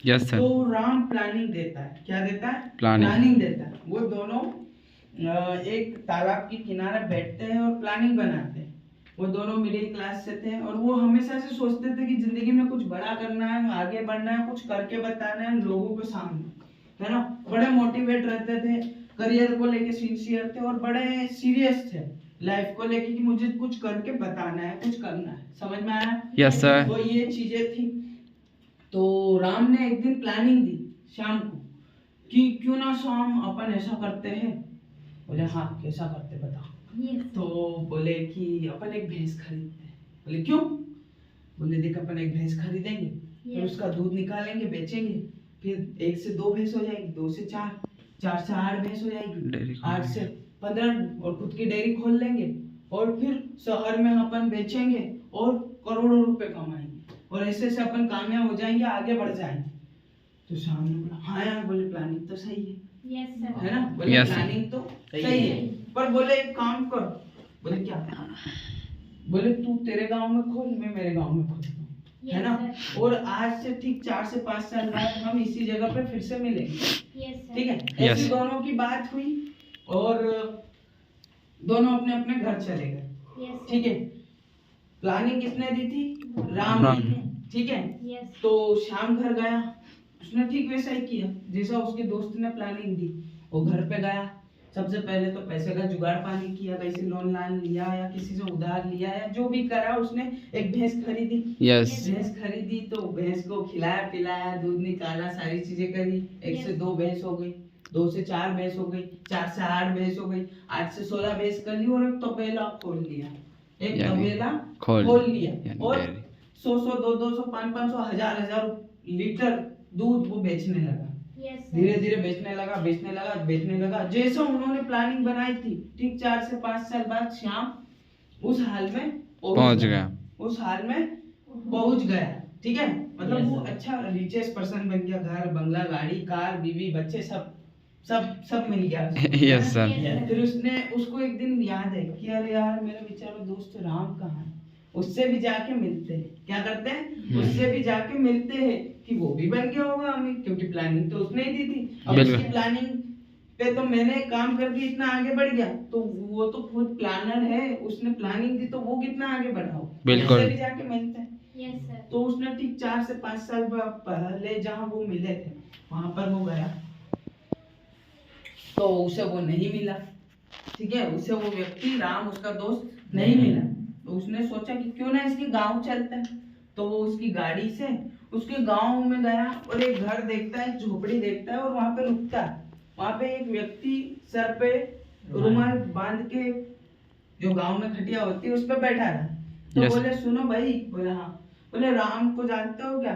S2: यस सर।
S1: तो राम प्लानिंग देता है क्या देता है
S2: Planning.
S1: प्लानिंग देता है वो दोनों एक तालाब के किनारे बैठते हैं और प्लानिंग बनाते हैं वो दोनों मिडिल क्लास से थे और वो हमेशा से सोचते थे कि जिंदगी में कुछ बड़ा करना है आगे बढ़ना है कुछ करके बताना है लोगों के सामने है ना बड़े मोटिवेट रहते थे करियर को लेके सिंसियर थे और बड़े सीरियस थे लाइफ को लेके कि मुझे कुछ करके बताना है कुछ करना है समझ में आया
S2: यस सर।
S1: तो ये चीजें थी तो राम ने एक दिन प्लानिंग दी शाम को कि क्यों ना शाम अपन ऐसा करते हैं बोले हाँ कैसा करते बताओ
S3: Yes.
S1: तो बोले कि अपन एक भैंस खरीदते हैं बोले क्यों बोले देख अपन एक भैंस खरीदेंगे फिर
S3: Yes.
S1: उसका दूध निकालेंगे बेचेंगे फिर 1 से 2 भैंस हो जाएगी 2 से 4 4 से 8 भैंस हो जाएगी
S2: डेयरी
S1: 8 से 15 और खुद की डेयरी खोल लेंगे और फिर शहर में अपन बेचेंगे और करोड़ों रुपए कमाएंगे और ऐसे से अपन कामयाब हो जाएंगे आगे बढ़ जाएंगे। तो सामने बोला हाँ यार बोले प्लानिंग तो सही है
S4: Yes, sir.
S1: है ना बोले
S2: Yes,
S1: प्लानिंग तो
S4: सही
S1: सही
S4: है।
S1: है पर बोले एक काम कर बोले क्या बोले तू तेरे गांव में खोल मैं मेरे गांव में खोलता हूँ है
S4: Yes,
S1: ना
S4: sir.
S1: और आज से ठीक 4 से 5 साल बाद हम इसी जगह पे फिर से मिलेंगे
S4: Yes, sir.
S1: ठीक है
S2: Yes.
S1: ऐसी दोनों की बात हुई और दोनों अपने अपने घर चले गए
S4: Yes, sir.
S1: ठीक है प्लानिंग किसने दी थी राम
S2: राम।
S1: ने ठीक है
S4: Yes.
S1: तो शाम घर गया उसने ठीक वैसा ही किया जैसा उसके दोस्त ने प्लानिंग दी वो घर पे गया सबसे पहले तो पैसे का जुगाड़ पानी किया कैसे लोन लान लिया या किसी से उधार लिया या जो भी करा उसने एक भैंस खरीदी
S2: यस
S1: भैंस खरीदी तो भैंस को खिलाया पिलाया दूध निकाला सारी चीजें करी 1 से 2 भैंस हो गई 2 से 4 भैंस हो गई 4 से 8 भैंस हो गई 8 से 16 भैंस कर ली और एक तबेला खोल लिया एक
S2: यानी
S1: तबेला
S2: खोल
S1: खोल लिया
S2: यानी
S1: और
S2: डेयरी।
S1: 100 200 500 1000 लीटर दूध वो बेचने लगा
S4: Yes, sir.
S1: धीरे धीरे बेचने लगा जैसा उन्होंने प्लानिंग बनाई थी ठीक 4 से 5 साल बाद श्याम उस हाल में
S2: पहुंच गया।
S1: उस हाल में पहुंच गया ठीक है मतलब
S4: Yes,
S1: वो
S4: sir.
S1: अच्छा रिचेस्ट पर्सन बन गया घर बंगला गाड़ी कार बीवी बच्चे सब सब सब मिल गया उसको, है
S2: यस
S1: ना?
S2: सर।
S4: Yes.
S1: फिर उसने उसको एक दिन याद है कि अरे यार मेरे बेचारा दोस्त राम कहाँ है उससे भी जाके मिलते हैं क्या करते हैं उससे भी जाके मिलते हैं कि वो भी बन गया होगा अमीर, क्योंकि प्लानिंग तो उसने ही दी थी। अब
S2: बिल्कुल।
S1: उसकी प्लानिंग पे तो मैंने काम करके इतना आगे बढ़ गया, तो वो तो खुद प्लानर है, उसने प्लानिंग दी तो वो कितना आगे बढ़ा हो,
S2: बिल्कुल।
S1: उससे भी जाके मिलते हैं।
S4: Yes sir.
S1: तो उसने ठीक 4 से 5 साल पहले जहाँ वो मिले थे वहां पर वो गया, तो उसे वो नहीं मिला, ठीक है, उसे वो व्यक्ति राम उसका दोस्त नहीं मिला। तो उसने सोचा कि क्यों ना इसके गांव चलता है, तो वो उसकी गाड़ी से उसके गांव में गया और एक घर देखता है, एक झोपड़ी देखता है और वहां पे रुकता है। वहां पे एक व्यक्ति सर पे रुमाल बांध के, जो गांव में खटिया होती है उस पे बैठा था। तो
S2: Yes.
S1: बोले सुनो भाई, बोले हाँ, बोले राम को जानते हो क्या?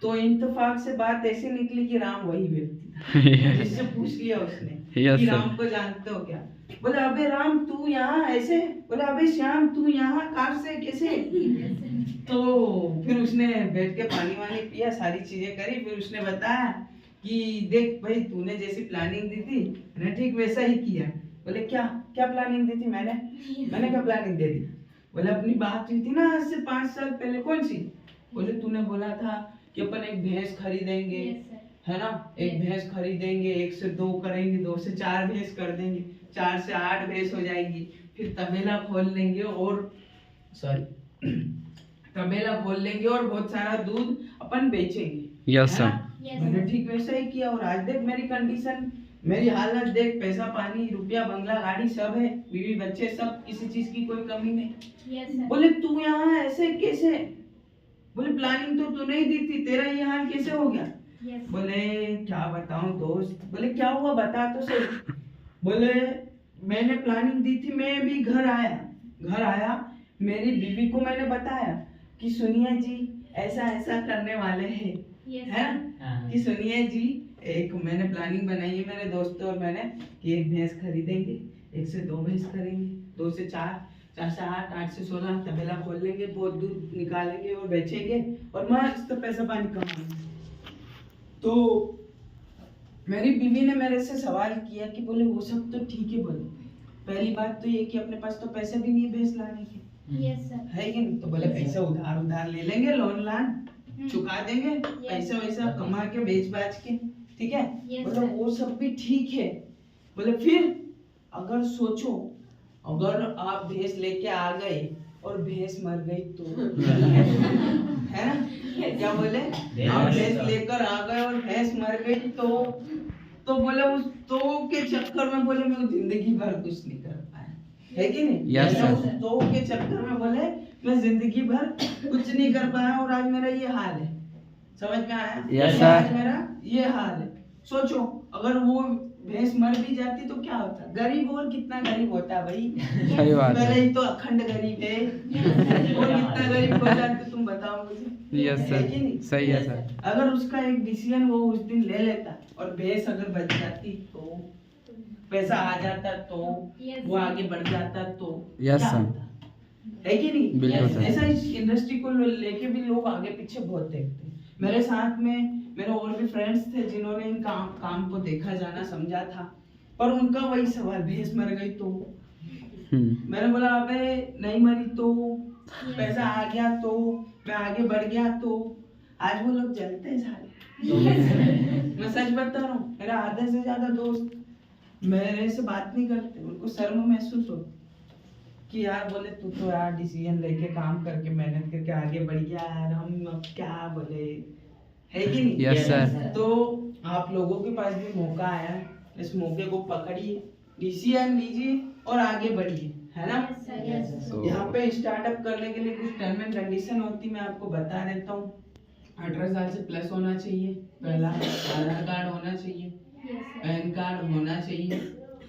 S1: तो इंतफाक से बात ऐसी निकली कि राम वही व्यक्ति था जिससे पूछ लिया उसने
S2: Yes,
S1: कि
S2: sir.
S1: राम को जानते हो क्या? बोले अबे राम तू यहाँ ऐसे, बोले अबे श्याम तू यहाँ कार से कैसे? तो फिर उसने बैठ के पानी वानी पिया, सारी चीजें करी, फिर उसने बताया कि देख भाई तूने जैसी प्लानिंग दी थी मैंने ठीक वैसा ही किया। बोले क्या क्या प्लानिंग दी थी मैंने क्या प्लानिंग दे दी? बोले अपनी बात हुई थी ना आज से 5 साल पहले, कौन सी? बोले तूने बोला था कि अपन एक भैंस खरीदेंगे,
S4: यस सर।
S1: है ना, एक भैंस खरीदेंगे, 1 से 2 करेंगे, 2 से 4 भैंस कर देंगे, 4 से 8 भैंस हो जाएगी, फिर तबेला खोल लेंगे और तबेला खोल लेंगे और बहुत सारा दूध अपन बेचेंगे।
S2: Yes,
S1: है
S2: sir.
S1: ना?
S4: Yes,
S1: मैंने
S4: sir.
S1: ठीक वैसा ही किया और आज देख मेरी कंडीशन, मेरी हालत देख, पैसा पानी रुपया बंगला गाड़ी सब है, बीवी बच्चे सब, किसी चीज की कोई कमी नहीं।
S4: Yes sir.
S1: बोले तू यहाँ ऐसे कैसे? बोले प्लानिंग तो तूने ही दी थी, तेरा ये हाल कैसे हो गया?
S4: यस।
S1: बोले क्या बताऊं दोस्त? बोले क्या हुआ बता तो सही। बोले मैंने प्लानिंग दी थी, मैं भी घर आया, मेरी बीवी को मैंने बताया कि सुनिए जी ऐसा ऐसा करने वाले हैं,
S4: यस
S1: है ना, कि सुनिए जी एक मैंने प्लानिंग बनाई है मेरे दोस्तों और मैंने कि एक भैंस खरीदेंगे, 1 से 2 भैंस करेंगे, 2 से 4, 4 से 8, 8 से 16 तबेला खोल लेंगे, बहुत दूध निकालेंगे और बेचेंगे और मस्त पैसा पानी कमाएंगे। तो मेरी बीवी ने मेरे से सवाल किया कि बोले वो सब तो ठीक है, बोले पहली बात तो ये कि अपने पास तो पैसे भी नहीं है भैंस लाने के,
S4: यस सर।
S1: है कि नहीं? तो बोले पैसे उधार ले लेंगे, लोन चुका देंगे, पैसा वैसा कमा के बेच बाच के, ठीक है।
S4: Yes,
S1: बोले
S4: sir.
S1: वो सब भी ठीक है। बोले फिर अगर सोचो, अगर आप भैंस लेके आ गए और भैंस मर गई तो है ना, क्या बोले, आप भैंस लेकर आ गए और भैंस मर गई तो बोले उस तो के चक्कर में बोले मैं जिंदगी भर कुछ नहीं कर पाया, है कि नहीं?
S2: Yes,
S1: बोले
S2: sir.
S1: उस तो के चक्कर में बोले मैं जिंदगी भर कुछ नहीं कर पाया और आज मेरा ये हाल है। समझ में आया?
S2: Yes,
S1: कि
S2: sir.
S1: आज मेरा ये हाल है। सोचो अगर वो भैंस मर भी जाती तो क्या होता? गरीब और कितना गरीब होता भाई,
S2: सही बात है।
S1: पहले ही तो अखंड गरीब है और कितना गरीब हो जाते तुम बताओ मुझे।
S2: Yes,
S1: है
S2: sir.
S1: कि नहीं?
S2: सही है सर।
S1: अगर उसका एक डिसीजन वो उस दिन ले लेता और भैंस अगर बच जाती तो पैसा आ जाता तो
S4: Yes,
S1: वो
S4: sir.
S1: आगे बढ़ जाता तो
S2: Yes,
S1: क्या
S2: sir.
S1: होता? है कि नहीं?
S2: बिल्कुल, sir.
S1: ऐसा इस इंडस्ट्री को लेके भी लोग आगे पीछे बहुत देखते हैं। मेरे साथ में मेरे और भी फ्रेंड्स थे जिन्होंने इन काम को देखा जाना समझा था, पर उनका वही सवाल, भैंस मर गई तो? मैंने बोला अबे नहीं मरी तो, पैसा आ गया तो, मैं आगे बढ़ गया तो, आज वो लोग जलते हैं सारे। मैं सच बता रहा हूँ, मेरा आधे से ज्यादा दोस्त मेरे से बात नहीं करते, उनको शर्म महसूस हो कि यार बोले तू तो यार डिसीजन लेके काम करके मेहनत करके आगे बढ़ गया यार, हम अब क्या बोले, है कि नहीं?
S2: Yes, sir.
S1: तो आप लोगों के पास भी मौका आया, इस मौके को पकड़िए, डिसीजन लीजिए और आगे बढ़िए, है ना?
S4: Yes, sir. Yes, sir.
S2: So-
S1: यहाँ पे स्टार्टअप करने के लिए कुछ टर्म एंड कंडीशन होती मैं आपको बता देता हूँ। 18 साल से प्लस होना चाहिए, पहला आधार कार्ड होना चाहिए,
S4: Yes, sir.
S1: पैन कार्ड होना चाहिए,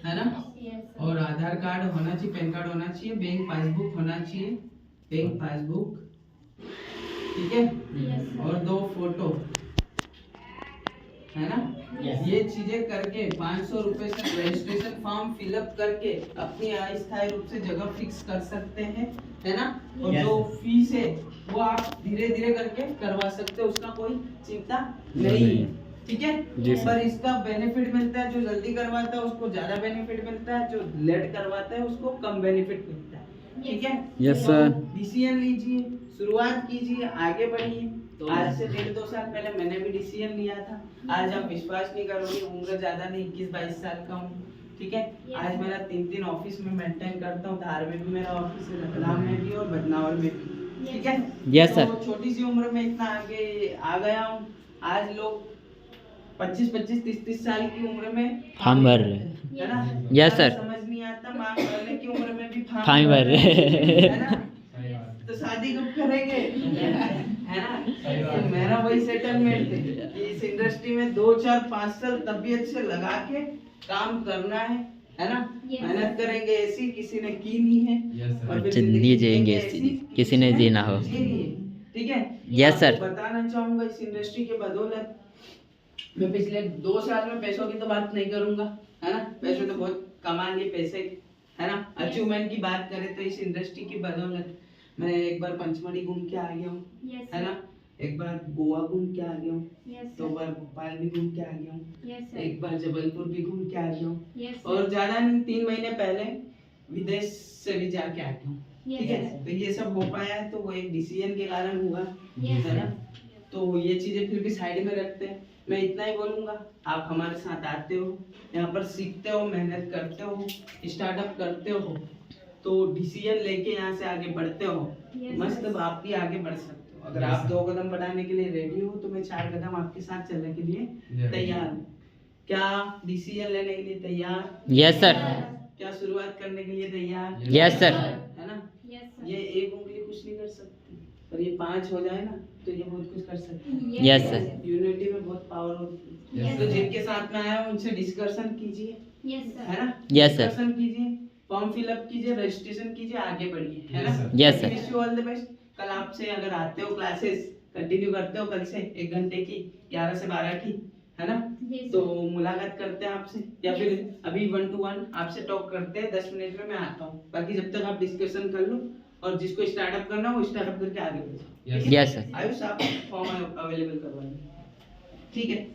S1: है ना,
S4: Yes, sir.
S1: और आधार कार्ड होना चाहिए, पैन कार्ड होना चाहिए, बैंक पासबुक होना चाहिए, बैंक पासबुक, ठीक है,
S4: Yes, sir.
S1: और 2 फोटो, है ना। ये चीजें करके 500 रुपए से रजिस्ट्रेशन फॉर्म फिलअप करके अपनी अस्थायी रूप से जगह फिक्स कर सकते हैं, है ना। और
S5: Yes.
S1: जो फीस है वो आप धीरे धीरे करके करवा सकते हो, उसका कोई चिंता नहीं है, ठीक है।
S2: जी सर।
S1: पर इसका बेनिफिट मिलता है, जो जल्दी करवाता है उसको ज्यादा बेनिफिट मिलता है, जो लेट करवाता है उसको कम बेनिफिट मिलता है, ठीक है।
S2: Yes, sir.
S1: डिसीजन लीजिए, शुरुआत कीजिए, आगे बढ़िए। आज से 1.5-2 साल पहले मैंने भी डिसीजन लिया था। आज आप विश्वास नहीं करोगे, उम्र ज्यादा नहीं, 21-22 साल का हूँ, ठीक है। आज मेरा 3 ऑफिस में मेंटेन करता हूँ। धार में भी मेरा ऑफिस है, रतलाम में भी और बदनावर में भी, ठीक है।
S2: Yes sir.
S1: तो छोटी सी उम्र में इतना आगे आ गया हूँ। आज लोग 25-25, 30-30 साल की उम्र में
S2: फार्म भर रहे हैं।
S1: है ना।
S2: यस
S1: ज़्यादा
S2: सर।
S1: समझ नहीं आता, मांग भरने की उम्र में भी फार्म
S2: फार्म भर रहे हैं।
S1: है ना। तो शादी कब करेंगे, है ना। तो मेरा वही सेटलमेंट है कि इस इंडस्ट्री में 2-4-5 साल तबीयत से लगा के काम करना है ना। मेहनत करेंगे, ऐसी किसी ने की नहीं है। और फिर
S2: जिंदगी जिएंगे ऐसी, किसी ने जीना हो।
S1: जी नहीं, ठीक है।
S2: Yes sir.
S1: आपको बताना चाहूंगा, इस इंडस्ट्री के बदौलत मैं पिछले 2 साल में पैसों की तो बात नहीं करूंगा, है ना। पैसे तो बहुत कमा लिए, पैसे, है ना। अचीवमेंट की बात करें तो इस इंडस्ट्री की बदौलत मैं एक बार पंचमढ़ी घूम के आ गया हूँ, है ना। एक बार गोवा घूम के आ गया हूँ, 2 बार भोपाल भी घूम के आ गया हूँ, एक बार जबलपुर भी घूम के आ गया हूँ, और ज्यादा नहीं 3 महीने पहले विदेश से भी जाके आ गया हूँ, ठीक है। तो ये सब हो पाया है तो वो एक डिसीजन के कारण हुआ, है ना। तो ये चीजें फिर भी साइड में रखते हैं। मैं इतना ही बोलूंगा, आप हमारे साथ आते हो, यहाँ पर सीखते हो, मेहनत करते हो, स्टार्टअप करते हो, तो डिसीजन लेके यहाँ से आगे बढ़ते हो, मस्त आप भी आगे बढ़ सकते हो। अगर आप 2 कदम बढ़ाने के लिए रेडी हो तो मैं 4 कदम आपके साथ चलने के लिए तैयार हूँ। क्या डिसीजन लेने के लिए तैयार?
S2: Yes sir.
S1: क्या शुरुआत करने के लिए तैयार?
S2: Yes sir.
S1: है ना। ये एक उंगली कुछ नहीं कर सकती, पर ये 5 हो जाए ना तो ये बहुत कुछ कर सकती है।
S2: Yes sir.
S1: यूनिटी में बहुत पावर होती है। तो जिनके साथ में आया हूं उनसे डिस्कशन कीजिए, है ना।
S2: Yes, sir.
S1: डिस्कशन कीजिए, फॉर्म फिलअप कीजिए, रजिस्ट्रेशन कीजिए, आगे बढ़िए, है ना।
S2: Yes, sir.
S1: Wish you all the best. कल आपसे अगर आते हो क्लासेस कंटिन्यू करते हो कल से 1 घंटे की 11 से 12 की, है ना, तो मुलाकात करते हैं आपसे, या फिर अभी 1 to 1 आपसे टॉक करते हैं। 10 मिनट में मैं आता हूँ। बाकी जब तक आप डिस्कशन कर लो, और जिसको स्टार्टअप करना हो वो स्टार्टअप करके आगे बढ़ो।
S2: Yes sir.
S1: आयुष आप फॉर्म अवेलेबल करवाइए, ठीक है।